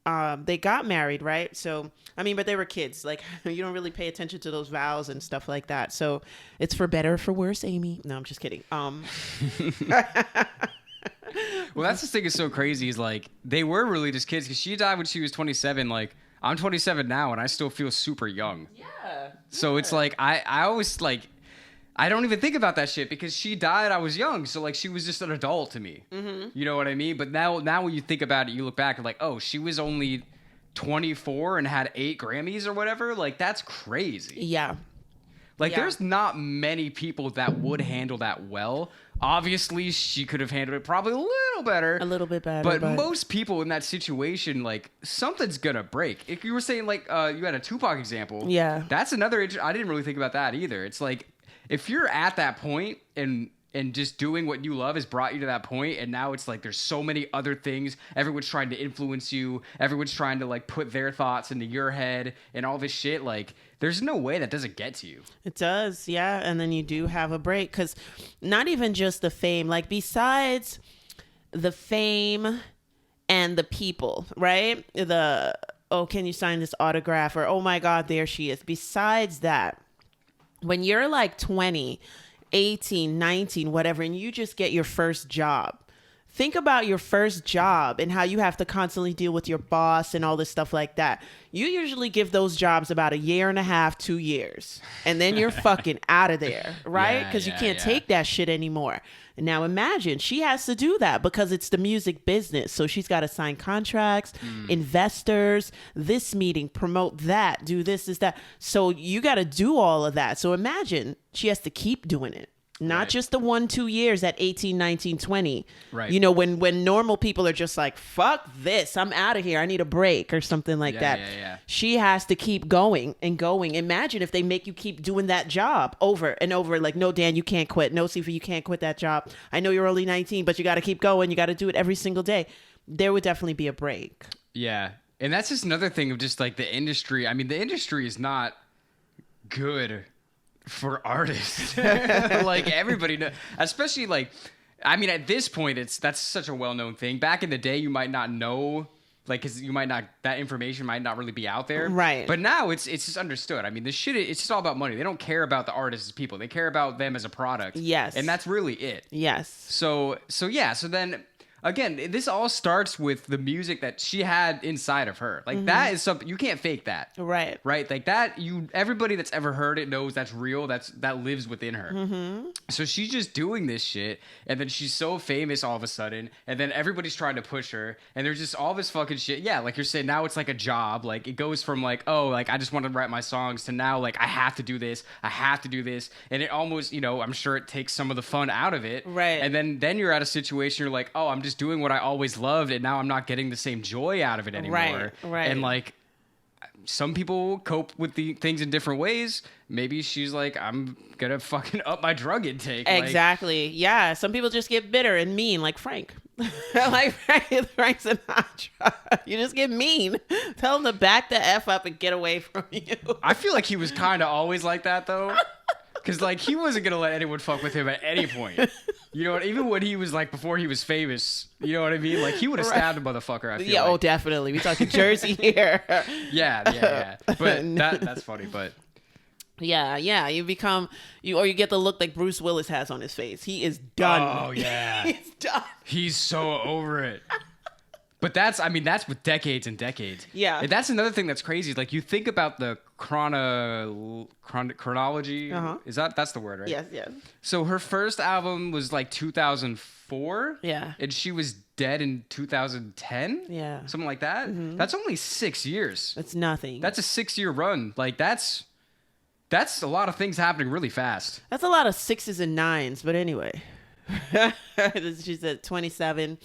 they got married, right? So, I mean, but they were kids. Like, you don't really pay attention to those vows and stuff like that. So it's for better or for worse, Amy. No, I'm just kidding. Well, that's the thing is so crazy is like they were really just kids because she died when she was 27. Like I'm 27 now and I still feel super young. Yeah. So it's like I always like I don't even think about that shit because she died I was young. So like she was just an adult to me. Mm-hmm. You know what I mean? But now when you think about it, you look back and like, oh, she was only 24 and had 8 Grammys or whatever. Like that's crazy. Yeah. Like there's not many people that would handle that well. Obviously, she could have handled it probably a little better. A little bit better. But most people in that situation, like, something's going to break. If you were saying, like, you had a Tupac example. Yeah. That's another... I didn't really think about that either. It's like, if you're at that point and just doing what you love has brought you to that point, and now it's like there's so many other things. Everyone's trying to influence you. Everyone's trying to, like, put their thoughts into your head and all this shit. Like, there's no way that doesn't get to you. It does, yeah. And then you do have a break because not even just the fame. Like, besides the fame and the people, right? Oh, can you sign this autograph? Or, oh, my God, there she is. Besides that, when you're like 20... 18, 19, whatever, and you just get your first job. Think about your first job and how you have to constantly deal with your boss and all this stuff like that. You usually give those jobs about 1.5 years, 2 years, and then you're fucking out of there, right? Because you can't take that shit anymore. And now imagine she has to do that because it's the music business. So she's got to sign contracts, investors, this meeting, promote that, do this, that. So you got to do all of that. So imagine she has to keep doing it. Not just the 1-2 years at 18, 19, 20. Right. You know, when normal people are just like, fuck this, I'm out of here. I need a break or something like that. Yeah. She has to keep going and going. Imagine if they make you keep doing that job over and over. Like, no, Dan, you can't quit. No, Sifa, you can't quit that job. I know you're only 19, but you got to keep going. You got to do it every single day. There would definitely be a break. Yeah. And that's just another thing of just like the industry. I mean, the industry is not good for artists. Like everybody knows, especially like, I mean, at this point, that's such a well-known thing. Back in the day, you might not know, like, cause you might not, that information might not really be out there. Right. But now it's just understood. I mean, this shit, it's just all about money. They don't care about the artists as people. They care about them as a product. Yes. And that's really it. Yes. So then again, this all starts with the music that she had inside of her. Like that is something you can't fake that. Right. Right. Like that everybody that's ever heard it knows that's real. That lives within her. Mm-hmm. So she's just doing this shit. And then she's so famous all of a sudden. And then everybody's trying to push her. And there's just all this fucking shit. Yeah. Like you're saying, now it's like a job. Like it goes from like, oh, like I just want to write my songs to now like I have to do this. I have to do this. And it almost, I'm sure it takes some of the fun out of it. Right. And then you're at a situation you're like, oh, I'm just doing what I always loved, and now I'm not getting the same joy out of it anymore. Right. And like, some people cope with the things in different ways. Maybe she's like, I'm gonna fucking up my drug intake. Exactly. Like, yeah. Some people just get bitter and mean, like Frank. Like Frank Sinatra. You just get mean. Tell him to back the F up and get away from you. I feel like he was kind of always like that though. Because, like, he wasn't going to let anyone fuck with him at any point. You know what? Even when he was, like, before he was famous, you know what I mean? Like, he would have stabbed a motherfucker, I feel like. Oh, definitely. We talking Jersey here. Yeah. But that's funny, but... Yeah. You become... Or you get the look like Bruce Willis has on his face. He is done. Oh, yeah. He's done. He's so over it. But that's with decades and decades. Yeah. And that's another thing that's crazy. Like, you think about the chronology. Uh-huh. That's the word, right? Yes. So her first album was like 2004. Yeah. And she was dead in 2010. Yeah. Something like that. Mm-hmm. That's only 6 years. That's nothing. That's a 6-year run. Like, that's a lot of things happening really fast. That's a lot of 6s and 9s. But anyway. She's at 27.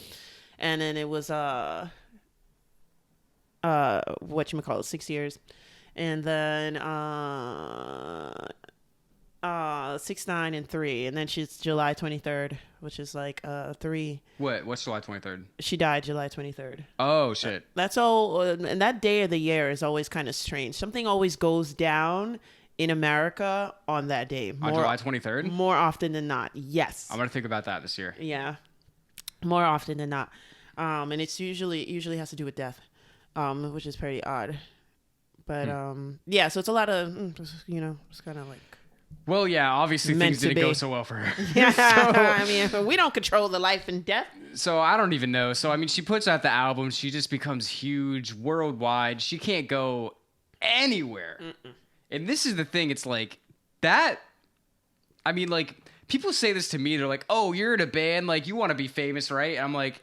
And then it was whatchamacallit, 6 years. And then 6, 9, and 3. And then she's July 23rd, which is like 3. What's July 23rd? She died July 23rd. Oh shit. That's all, and that day of the year is always kind of strange. Something always goes down in America on that day. On July 23rd? More often than not, yes. I'm gonna think about that this year. Yeah. More often than not. And it usually has to do with death. which is pretty odd. But yeah, so it's a lot of it's kind of like. Well, yeah, obviously things didn't go so well for her. Yeah, I mean, we don't control the life and death. So I don't even know. So I mean, she puts out the album, she just becomes huge worldwide. She can't go anywhere. And this is the thing. It's like that. I mean, like, people say this to me. They're like, "Oh, you're in a band. Like, you want to be famous, right?" And I'm like,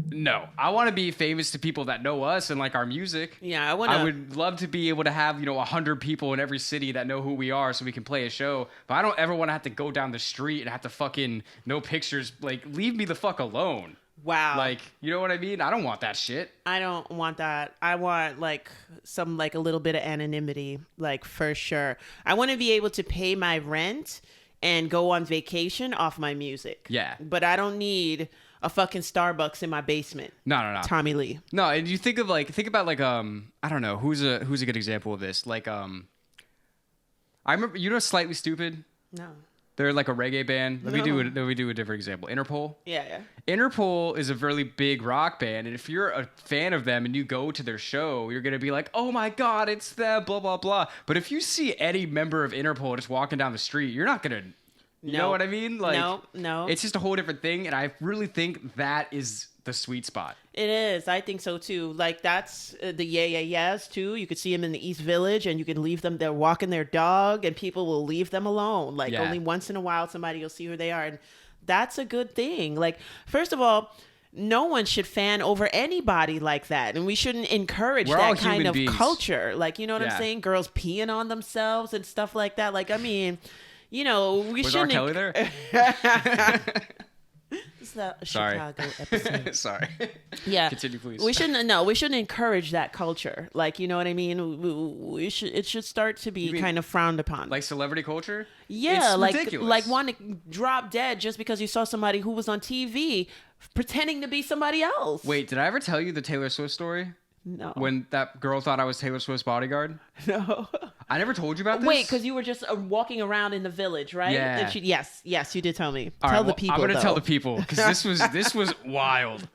no. I want to be famous to people that know us and like our music. Yeah, I would love to be able to have 100 people in every city that know who we are, so we can play a show. But I don't ever want to have to go down the street and have to fucking no pictures. Like, leave me the fuck alone. Wow. Like, you know what I mean? I don't want that shit. I don't want that. I want like some like a little bit of anonymity, like for sure. I want to be able to pay my rent and go on vacation off my music. Yeah. But I don't need a fucking Starbucks in my basement. No. Tommy Lee. No, and you think about like I don't know, who's a good example of this? Like I remember, Slightly Stupid? No. They're like a reggae band. Let me do a different example. Interpol. Yeah. Interpol is a really big rock band, and if you're a fan of them and you go to their show, you're gonna be like, "Oh my god, it's them!" Blah blah blah. But if you see any member of Interpol just walking down the street, you're not gonna. You know what I mean? Like, no. It's just a whole different thing, and I really think that is the sweet spot. It is. I think so too. Like, that's the yeahs too. You could see them in the East Village, and you can leave them. They're walking their dog, and people will leave them alone. Like, only once in a while, somebody will see who they are, and that's a good thing. Like, first of all, no one should fan over anybody like that, and we shouldn't encourage that kind of culture. Like, you know what I'm saying? Girls peeing on themselves and stuff like that. Like, I mean, we Was shouldn't. R. Kelly there? It's the Chicago episode. Sorry. Yeah. Continue, please. We shouldn't encourage that culture. Like, you know what I mean? It should start to be kind of frowned upon. Like celebrity culture? Yeah, it's like ridiculous. Like want to drop dead just because you saw somebody who was on TV pretending to be somebody else. Wait, did I ever tell you the Taylor Swift story? No. When that girl thought I was Taylor Swift's bodyguard? No. I never told you about this? Wait, because you were just walking around in the village, right? Yeah. Yes, you did tell me. Tell the people, I'm going to tell the people, because this was wild.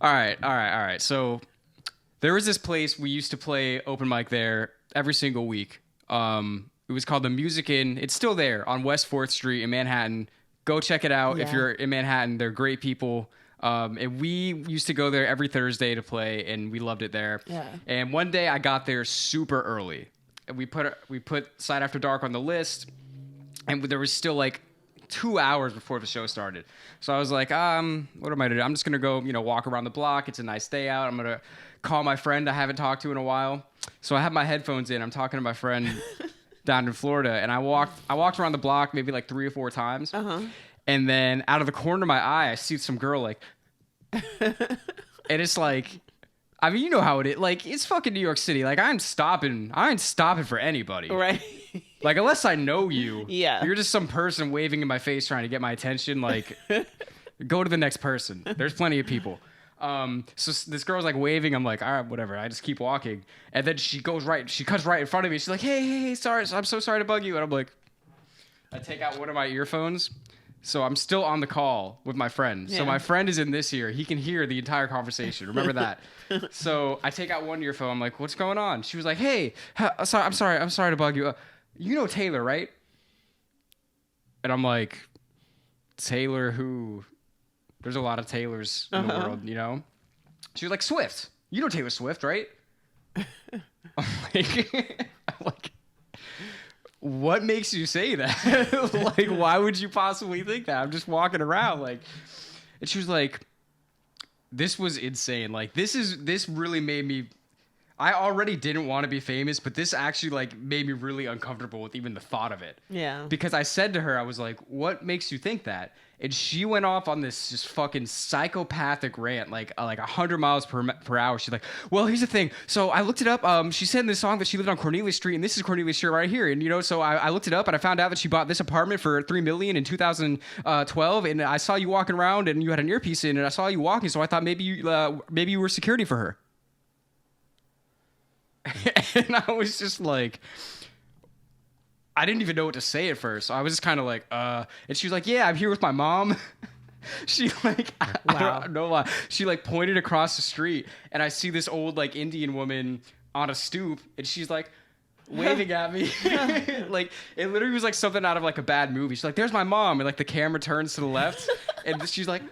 All right. So there was this place we used to play open mic there every single week. It was called the Music Inn. It's still there on West 4th Street in Manhattan. Go check it out if you're in Manhattan. They're great people. And we used to go there every Thursday to play, and we loved it there. Yeah. And one day I got there super early. And we put Side After Dark on the list, and there was still like 2 hours before the show started. So I was like, what am I gonna do? I'm just gonna go, walk around the block. It's a nice day out. I'm gonna call my friend I haven't talked to in a while. So I have my headphones in. I'm talking to my friend down in Florida, and I walked around the block maybe like 3 or 4 times. Uh-huh. And then out of the corner of my eye, I see some girl like, and it's like, I mean, you know how it is. Like, it's fucking New York City. Like, I ain't stopping for anybody. Right. Like, unless I know you. Yeah. You're just some person waving in my face trying to get my attention. Like, go to the next person. There's plenty of people. So this girl's like waving. I'm like, all right, whatever. I just keep walking. And then she cuts right in front of me. She's like, hey, sorry. I'm so sorry to bug you. And I'm like, I take out one of my earphones. So I'm still on the call with my friend. Yeah. So my friend is in this ear. He can hear the entire conversation. Remember that. So I take out one earphone. I'm like, what's going on? She was like, hey, I'm sorry to bug you. You know Taylor, right? And I'm like, Taylor who? There's a lot of Taylors in the world, She was like, Swift. You know Taylor Swift, right? I'm like, what makes you say that? Like, why would you possibly think that? I'm just walking around, like, and she was like, this was insane. Like, this really made me, I already didn't want to be famous, but this actually, like, made me really uncomfortable with even the thought of it. Yeah. Because I said to her, I was like, what makes you think that? And she went off on this just fucking psychopathic rant, like 100 miles per hour. She's like, well, here's the thing. So I looked it up. She said in this song that she lived on Cornelia Street, and this is Cornelia Street right here. And, so I looked it up, and I found out that she bought this apartment for $3 million in 2012. And I saw you walking around, and you had an earpiece in, and I saw you walking. So I thought maybe you were security for her. And I was just like, I didn't even know what to say at first. So I was just kind of like, and she was like, yeah, I'm here with my mom. She like, I don't know why. She like pointed across the street, and I see this old like Indian woman on a stoop, and she's like waving at me. Like it literally was like something out of like a bad movie. She's like, "There's my mom," and like the camera turns to the left, and she's like,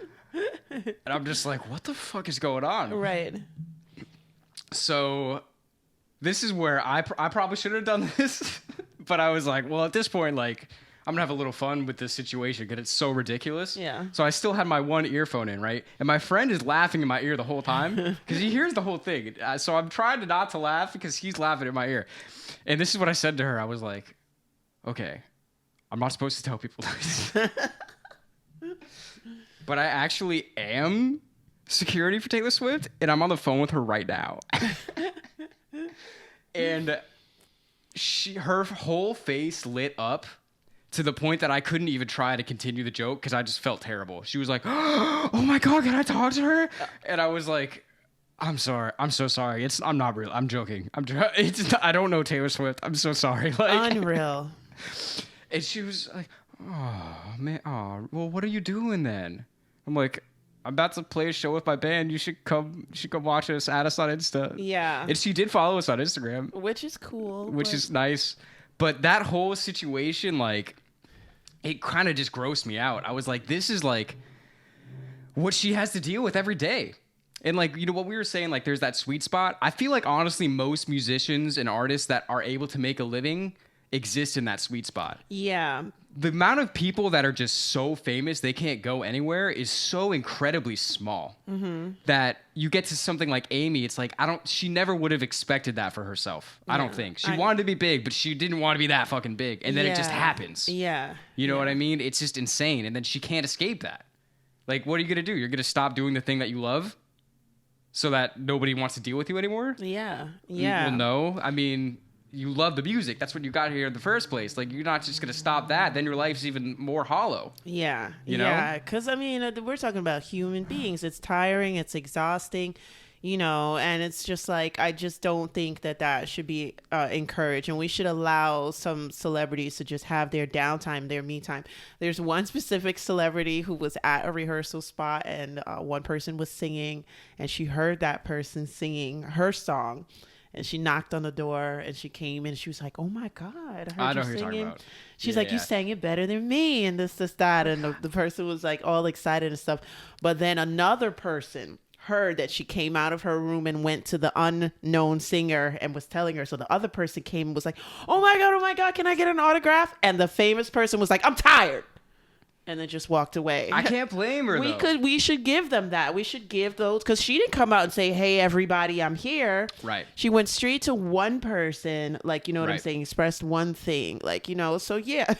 and I'm just like, "What the fuck is going on?" Right. So this is where I probably shouldn't have done this, but I was like, well, at this point, like, I'm gonna have a little fun with this situation because it's so ridiculous. Yeah. So I still had my one earphone in, right? And my friend is laughing in my ear the whole time because he hears the whole thing. So I'm trying to not to laugh because he's laughing in my ear. And this is what I said to her. I was like, okay, I'm not supposed to tell people this. But I actually am security for Taylor Swift, and I'm on the phone with her right now. And her whole face lit up to the point that I couldn't even try to continue the joke because I just felt terrible. She was like, "Oh my God, can I talk to her?" And I was like, "I'm sorry. I'm so sorry. I'm not real. I'm joking. I don't know Taylor Swift. I'm so sorry." Like, unreal. And she was like, "Oh man. Oh, well, what are you doing then?" I'm like, "I'm about to play a show with my band. You should come watch us, add us on Insta." Yeah. And she did follow us on Instagram. Which is cool. Which is nice. But that whole situation, like, it kind of just grossed me out. I was like, this is like what she has to deal with every day. And like, you know what we were saying, like there's that sweet spot. I feel like honestly most musicians and artists that are able to make a living exist in that sweet spot. Yeah. The amount of people that are just so famous they can't go anywhere is so incredibly small that you get to something like Amy. It's like she never would have expected that for herself. Yeah. I don't think she wanted to be big, but she didn't want to be that fucking big. And then it just happens. Yeah. You know what I mean? It's just insane. And then she can't escape that. Like, what are you going to do? You're going to stop doing the thing that you love so that nobody wants to deal with you anymore? Yeah. Yeah. Well, no. I mean, you love the music. That's what you got here in the first place. Like, you're not just going to stop that. Then your life's even more hollow. Yeah. You know? Yeah. Because, I mean, we're talking about human beings. It's tiring. It's exhausting, you know, and it's just like, I just don't think that should be encouraged. And we should allow some celebrities to just have their downtime, their me time. There's one specific celebrity who was at a rehearsal spot and one person was singing and she heard that person singing her song. And she knocked on the door and she came and she was like, "Oh my God, I heard you singing." She's like, "You sang it better than me," and this, that. And the person was like all excited and stuff. But then another person heard that she came out of her room and went to the unknown singer and was telling her. So the other person came and was like, oh my God, can I get an autograph?" And the famous person was like, "I'm tired." And then just walked away. I can't blame her, We should give them that. We should give those, because she didn't come out and say, "Hey, everybody, I'm here." Right. She went straight to one person, like, you know what I'm saying? Expressed one thing, like, you know, so yeah.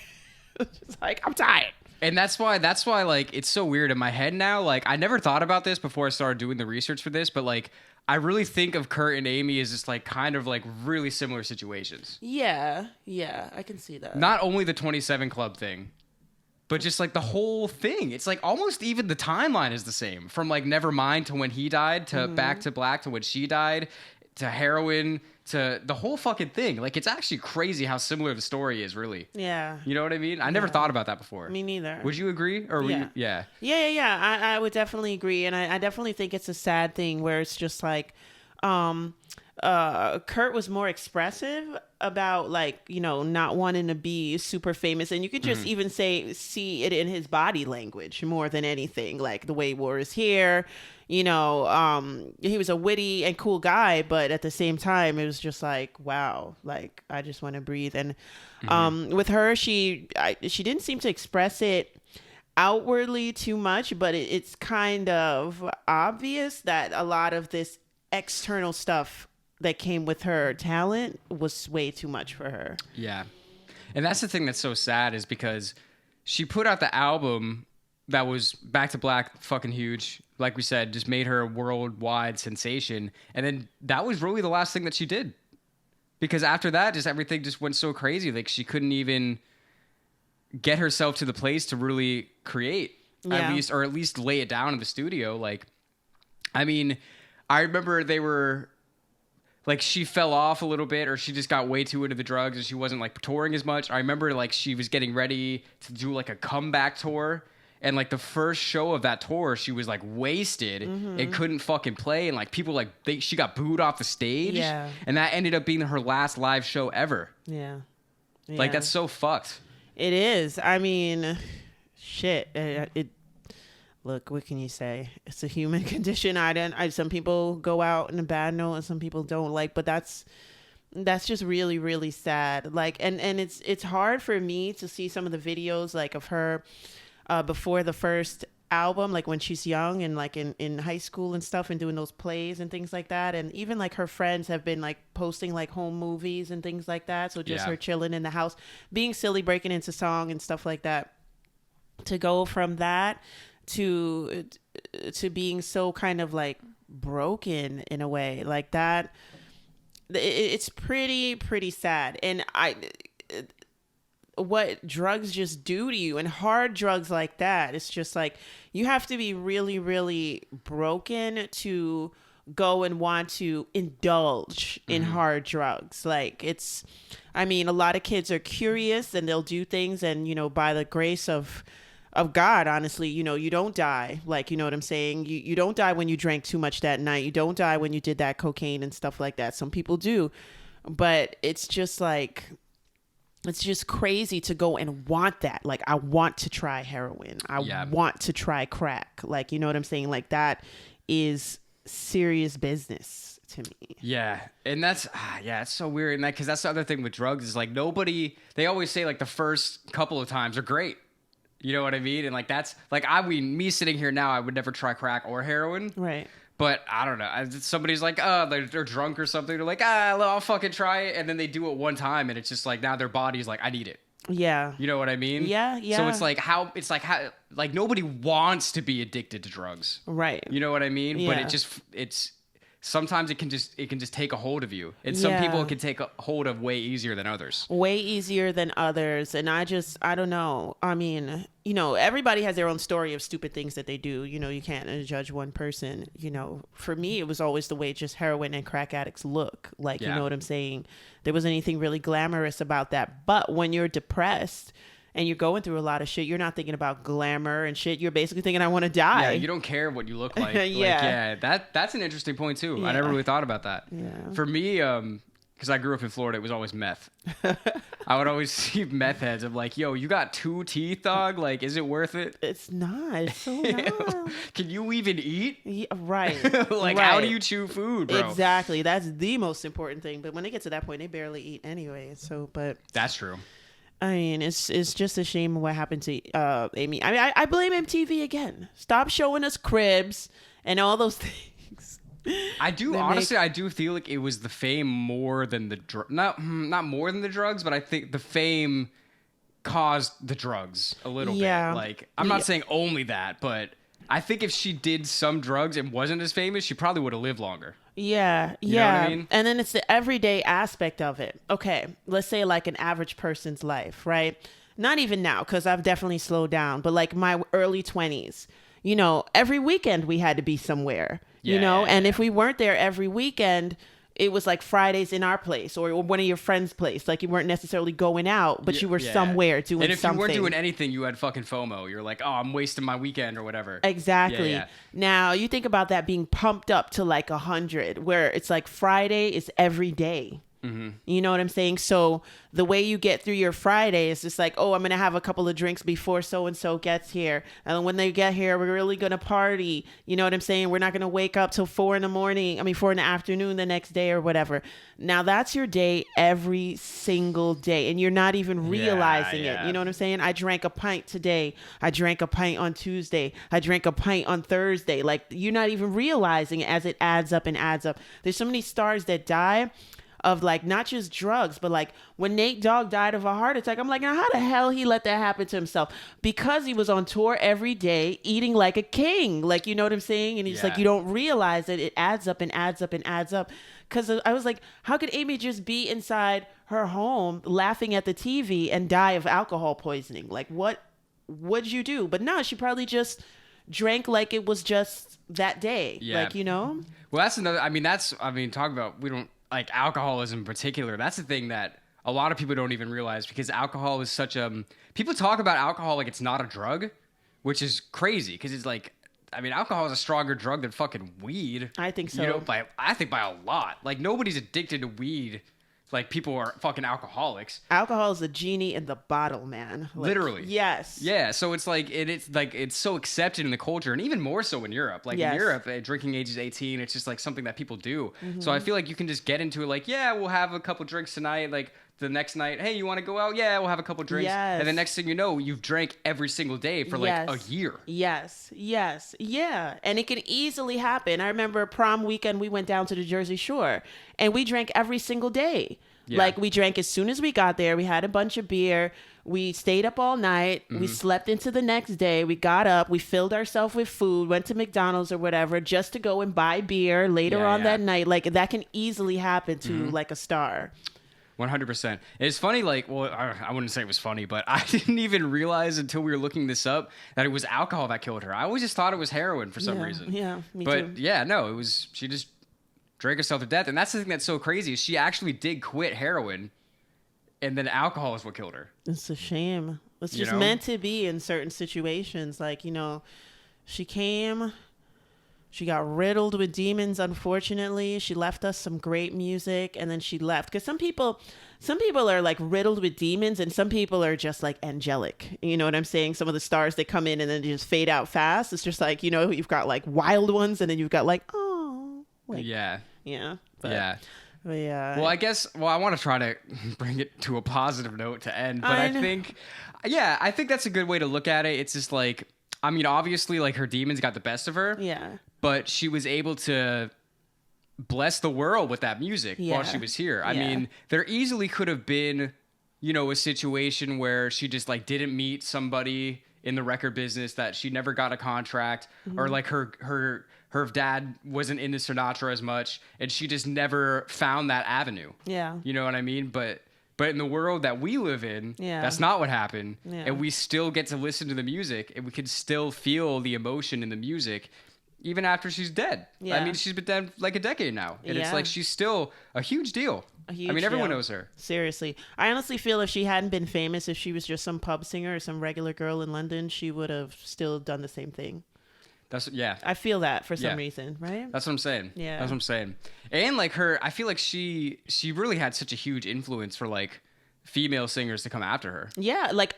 It's like, I'm tired. And that's why, like, it's so weird in my head now. Like, I never thought about this before I started doing the research for this, but, like, I really think of Kurt and Amy as just, like, kind of, like, really similar situations. Yeah. Yeah, I can see that. Not only the 27 Club thing, but just like the whole thing. It's like almost even the timeline is the same. From like Nevermind to when he died to Back to Black to when she died to heroin to the whole fucking thing. Like, it's actually crazy how similar the story is, really. Yeah. You know what I mean? I never thought about that before. Me neither. Would you agree? Or Yeah. I would definitely agree. And I definitely think it's a sad thing where it's just like, Kurt was more expressive about, like, you know, not wanting to be super famous, and you could just even see it in his body language more than anything, like the way he wore his hair, you know. He was a witty and cool guy, but at the same time it was just like, wow, like, I just want to breathe. And with her, she didn't seem to express it outwardly too much, but it's kind of obvious that a lot of this external stuff that came with her talent was way too much for her. Yeah. And that's the thing that's so sad, is because she put out the album that was Back to Black, fucking huge. Like we said, just made her a worldwide sensation. And then that was really the last thing that she did. Because after that, just everything just went so crazy. Like, she couldn't even get herself to the place to really create, at least lay it down in the studio. Like, I mean, I remember they were, like, she fell off a little bit, or she just got way too into the drugs and she wasn't, like, touring as much. I remember, like, she was getting ready to do, like, a comeback tour, And like the first show of that tour, she was like wasted and couldn't fucking play. And like people like she got booed off the stage. Yeah. And that ended up being her last live show ever. Yeah. Like that's so fucked. It is. I mean, shit. Look, what can you say? It's a human condition. Some people go out in a bad note and some people don't, like, but that's just really, really sad. Like, and it's hard for me to see some of the videos like of her before the first album, like when she's young and like in high school and stuff and doing those plays and things like that. And even like her friends have been like posting like home movies and things like that. So just her chilling in the house, being silly, breaking into song and stuff like that. To go from that to being so kind of like broken in a way like that, it's pretty sad. And what drugs just do to you, and hard drugs like that, it's just like you have to be really, really broken to go and want to indulge in hard drugs. Like a lot of kids are curious and they'll do things, and by the grace of God, honestly, you don't die. Like, you know what I'm saying? You don't die when you drank too much that night. You don't die when you did that cocaine and stuff like that. Some people do. But it's just like, it's just crazy to go and want that. Like, I want to try heroin. I want to try crack. Like, you know what I'm saying? Like, that is serious business to me. Yeah. And that's, it's so weird. And because that's the other thing with drugs is like they always say like the first couple of times are great. You know what I mean? And like that's like me sitting here now, I would never try crack or heroin. Right. But I don't know. Somebody's like, they're drunk or something. They're like, I'll fucking try it. And then they do it one time, and it's just like now their body's like, I need it. Yeah. You know what I mean? Yeah. So it's like how nobody wants to be addicted to drugs. Right. You know what I mean? Yeah. But it's sometimes it can just take a hold of you, and some people it can take a hold of way easier than others. And I don't know. I mean, everybody has their own story of stupid things that they do. You can't judge one person. For me, it was always the way just heroin and crack addicts look. Like, you know what I'm saying? There wasn't anything really glamorous about that. But when you're depressed and you're going through a lot of shit, you're not thinking about glamour and shit. You're basically thinking, I want to die. Yeah, you don't care what you look like. That's an interesting point too. Yeah. I never really thought about that. Yeah. For me, because I grew up in Florida, it was always meth. I would always see meth heads. I'm like, yo, you got 2 teeth, dog? Like, is it worth it? It's not. It's so not. Can you even eat? Yeah, right. How do you chew food, bro? Exactly. That's the most important thing. But when they get to that point, they barely eat anyway. So, but that's true. I mean, it's just a shame what happened to Amy. I mean, I blame MTV again. Stop showing us cribs and all those things. I do feel like it was the fame more than the not more than the drugs, but I think the fame caused the drugs a little bit. Like, I'm not saying only that, but I think if she did some drugs and wasn't as famous, she probably would have lived longer. Yeah. You know what I mean? And then it's the everyday aspect of it. Okay, let's say like an average person's life, right? Not even now, because I've definitely slowed down, but like my early 20s, every weekend we had to be somewhere, and if we weren't there every weekend, it was like Fridays in our place or one of your friends' place. Like, you weren't necessarily going out, but you were somewhere doing something. And if you weren't doing anything, you had fucking FOMO. You're like, oh, I'm wasting my weekend or whatever. Exactly. Yeah. Now, you think about that being pumped up to like 100, where it's like Friday is every day. Mm-hmm. You know what I'm saying? So the way you get through your Friday is just like, oh, I'm going to have a couple of drinks before so-and-so gets here. And when they get here, we're really going to party. You know what I'm saying? We're not going to wake up till 4 in the afternoon the next day or whatever. Now that's your day every single day. And you're not even realizing it. You know what I'm saying? I drank a pint today. I drank a pint on Tuesday. I drank a pint on Thursday. Like, you're not even realizing it as it adds up and adds up. There's so many stars that die of like not just drugs, but like when Nate Dogg died of a heart attack, I'm like, now how the hell he let that happen to himself? Because he was on tour every day eating like a king. Like, you know what I'm saying? And he's like, you don't realize that it adds up and adds up and adds up. Because I was like, how could Amy just be inside her home laughing at the TV and die of alcohol poisoning? Like, what would you do? But no, she probably just drank like it was just that day. Like, Well, that's another, talk about, we don't, like alcoholism in particular, that's the thing that a lot of people don't even realize, because alcohol is such people talk about alcohol like it's not a drug, which is crazy because it's like, I mean, alcohol is a stronger drug than fucking weed. I think so. You know, I think by a lot. Like, nobody's addicted to weed. Like, people are fucking alcoholics. Alcohol is a genie in the bottle, man. Like, literally. Yes. Yeah. So it's like, it's so accepted in the culture, and even more so in Europe. Like, in Europe, drinking age is 18. It's just like something that people do. Mm-hmm. So I feel like you can just get into it. Like, yeah, we'll have a couple drinks tonight. Like, the next night, hey, you want to go out? Yeah, we'll have a couple drinks. Yes. And the next thing you know, you've drank every single day for like a year. Yes. Yeah. And it can easily happen. I remember prom weekend, we went down to the Jersey Shore and we drank every single day. Yeah. Like, we drank as soon as we got there. We had a bunch of beer. We stayed up all night. Mm-hmm. We slept into the next day. We got up. We filled ourselves with food, went to McDonald's or whatever just to go and buy beer later on that night. Like, that can easily happen to like a star. 100%. It's funny, like, well, I wouldn't say it was funny, but I didn't even realize until we were looking this up that it was alcohol that killed her. I always just thought it was heroin for some reason. Yeah, me too. But yeah, no, it was, she just drank herself to death. And that's the thing that's so crazy is she actually did quit heroin, and then alcohol is what killed her. It's a shame. It's just meant to be in certain situations. Like, you know, she got riddled with demons, unfortunately. She left us some great music, and then she left. Because some people are like riddled with demons, and some people are just like angelic. You know what I'm saying? Some of the stars, they come in and then they just fade out fast. It's just like, you know, you've got like wild ones, and then you've got like, oh. Like, yeah. But yeah. Well, I want to try to bring it to a positive note to end. But I think that's a good way to look at it. It's just like, I mean, obviously, like, her demons got the best of her. Yeah. But she was able to bless the world with that music while she was here. I mean, there easily could have been, you know, a situation where she just, like, didn't meet somebody in the record business that she never got a contract, or like her dad wasn't into Sinatra as much, and she just never found that avenue. Yeah. You know what I mean? But in the world that we live in, that's not what happened. Yeah. And we still get to listen to the music, and we can still feel the emotion in the music even after she's dead. Yeah. I mean, she's been dead like a decade now. And it's like she's still a huge deal. Everyone knows her. Seriously. I honestly feel if she hadn't been famous, if she was just some pub singer or some regular girl in London, she would have still done the same thing. I feel that for some reason, right? That's what I'm saying. Yeah. That's what I'm saying. And like I feel like she really had such a huge influence for like female singers to come after her. Yeah, like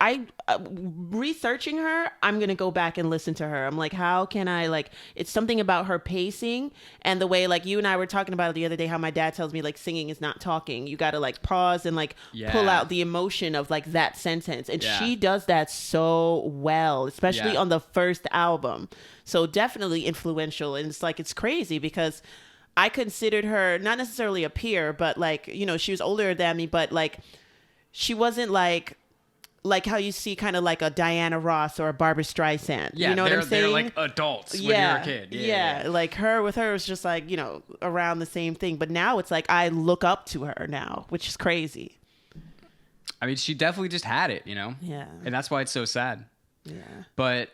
researching her, I'm gonna go back and listen to her. I'm like, how can I, like, it's something about her pacing and the way, like, you and I were talking about it the other day, how my dad tells me, like, singing is not talking. You gotta like pause and like pull out the emotion of like that sentence, and she does that so well, especially on the first album. So definitely influential. And it's like, it's crazy because I considered her not necessarily a peer, but like, you know, she was older than me, but like, she wasn't like how you see kind of like a Diana Ross or a Barbra Streisand. Yeah, you know what I'm saying? They're like adults when you're a kid. Yeah. Like with her, it was just like, you know, around the same thing. But now it's like I look up to her now, which is crazy. I mean, she definitely just had it, you know? Yeah. And that's why it's so sad. Yeah. But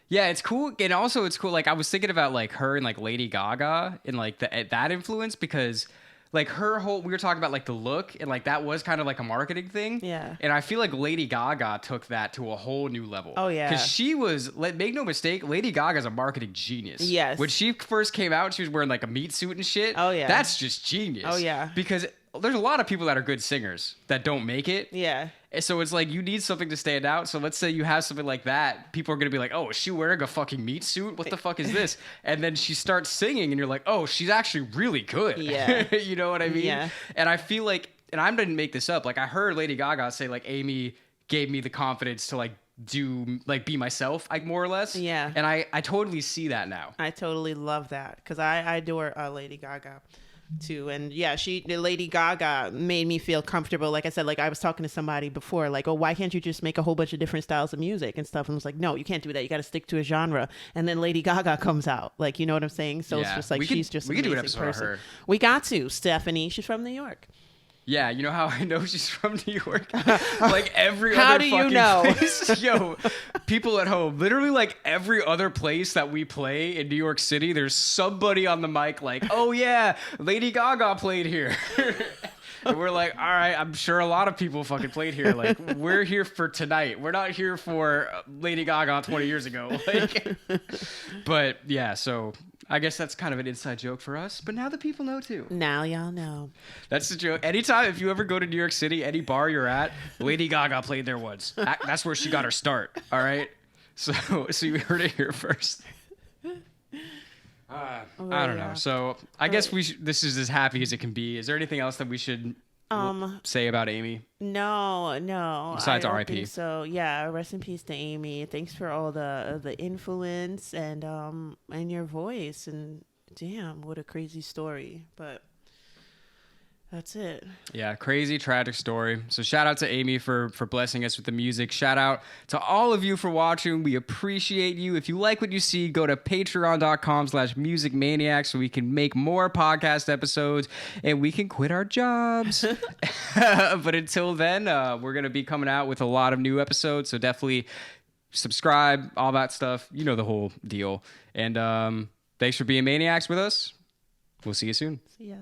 yeah, it's cool. And also it's cool. Like, I was thinking about like her and like Lady Gaga and like that influence, because like her whole, we were talking about like the look, and like that was kind of like a marketing thing. Yeah. And I feel like Lady Gaga took that to a whole new level. Oh yeah. Because she was, make no mistake, Lady Gaga's a marketing genius. Yes. When she first came out, she was wearing like a meat suit and shit. Oh yeah. That's just genius. Oh yeah. Because there's a lot of people that are good singers that don't make it. Yeah. So it's like you need something to stand out. So let's say you have something like that. People are going to be like, oh, is she wearing a fucking meat suit? What the fuck is this? And then she starts singing and you're like, oh, she's actually really good. Yeah. You know what I mean? Yeah. And I feel like, and I didn't make this up, like I heard Lady Gaga say like Amy gave me the confidence to like be myself, like more or less. Yeah. And I totally see that now. I totally love that because I adore Lady Gaga too. And yeah, Lady Gaga made me feel comfortable. Like I said, like I was talking to somebody before, like, oh, why can't you just make a whole bunch of different styles of music and stuff? And I was like, no, you can't do that. You got to stick to a genre. And then Lady Gaga comes out, like, you know what I'm saying? So it's just like, she's just an amazing person. We got to. Stephanie, she's from New York. Yeah, you know how I know she's from New York? Like every how other do fucking you know? place. Yo, people at home, literally like every other place that we play in New York City, there's somebody on the mic like, oh yeah, Lady Gaga played here. And we're like, all right, I'm sure a lot of people fucking played here. Like, we're here for tonight. We're not here for Lady Gaga 20 years ago. Like, but yeah, so I guess that's kind of an inside joke for us. But now the people know too. Now y'all know. That's the joke. Anytime, if you ever go to New York City, any bar you're at, Lady Gaga played there once. That's where she got her start. All right. So you heard it here first. I don't know. So I guess this is as happy as it can be. Is there anything else that we should say about Amy? No. Besides I don't R.I.P. think so yeah, rest in peace to Amy. Thanks for all the influence and your voice. And damn, what a crazy story. But that's it. Yeah, crazy, tragic story. So shout out to Amy for blessing us with the music. Shout out to all of you for watching. We appreciate you. If you like what you see, go to patreon.com/musicmaniacs so we can make more podcast episodes and we can quit our jobs. But until then, we're going to be coming out with a lot of new episodes. So definitely subscribe, all that stuff. You know the whole deal. And thanks for being Maniacs with us. We'll see you soon. See ya.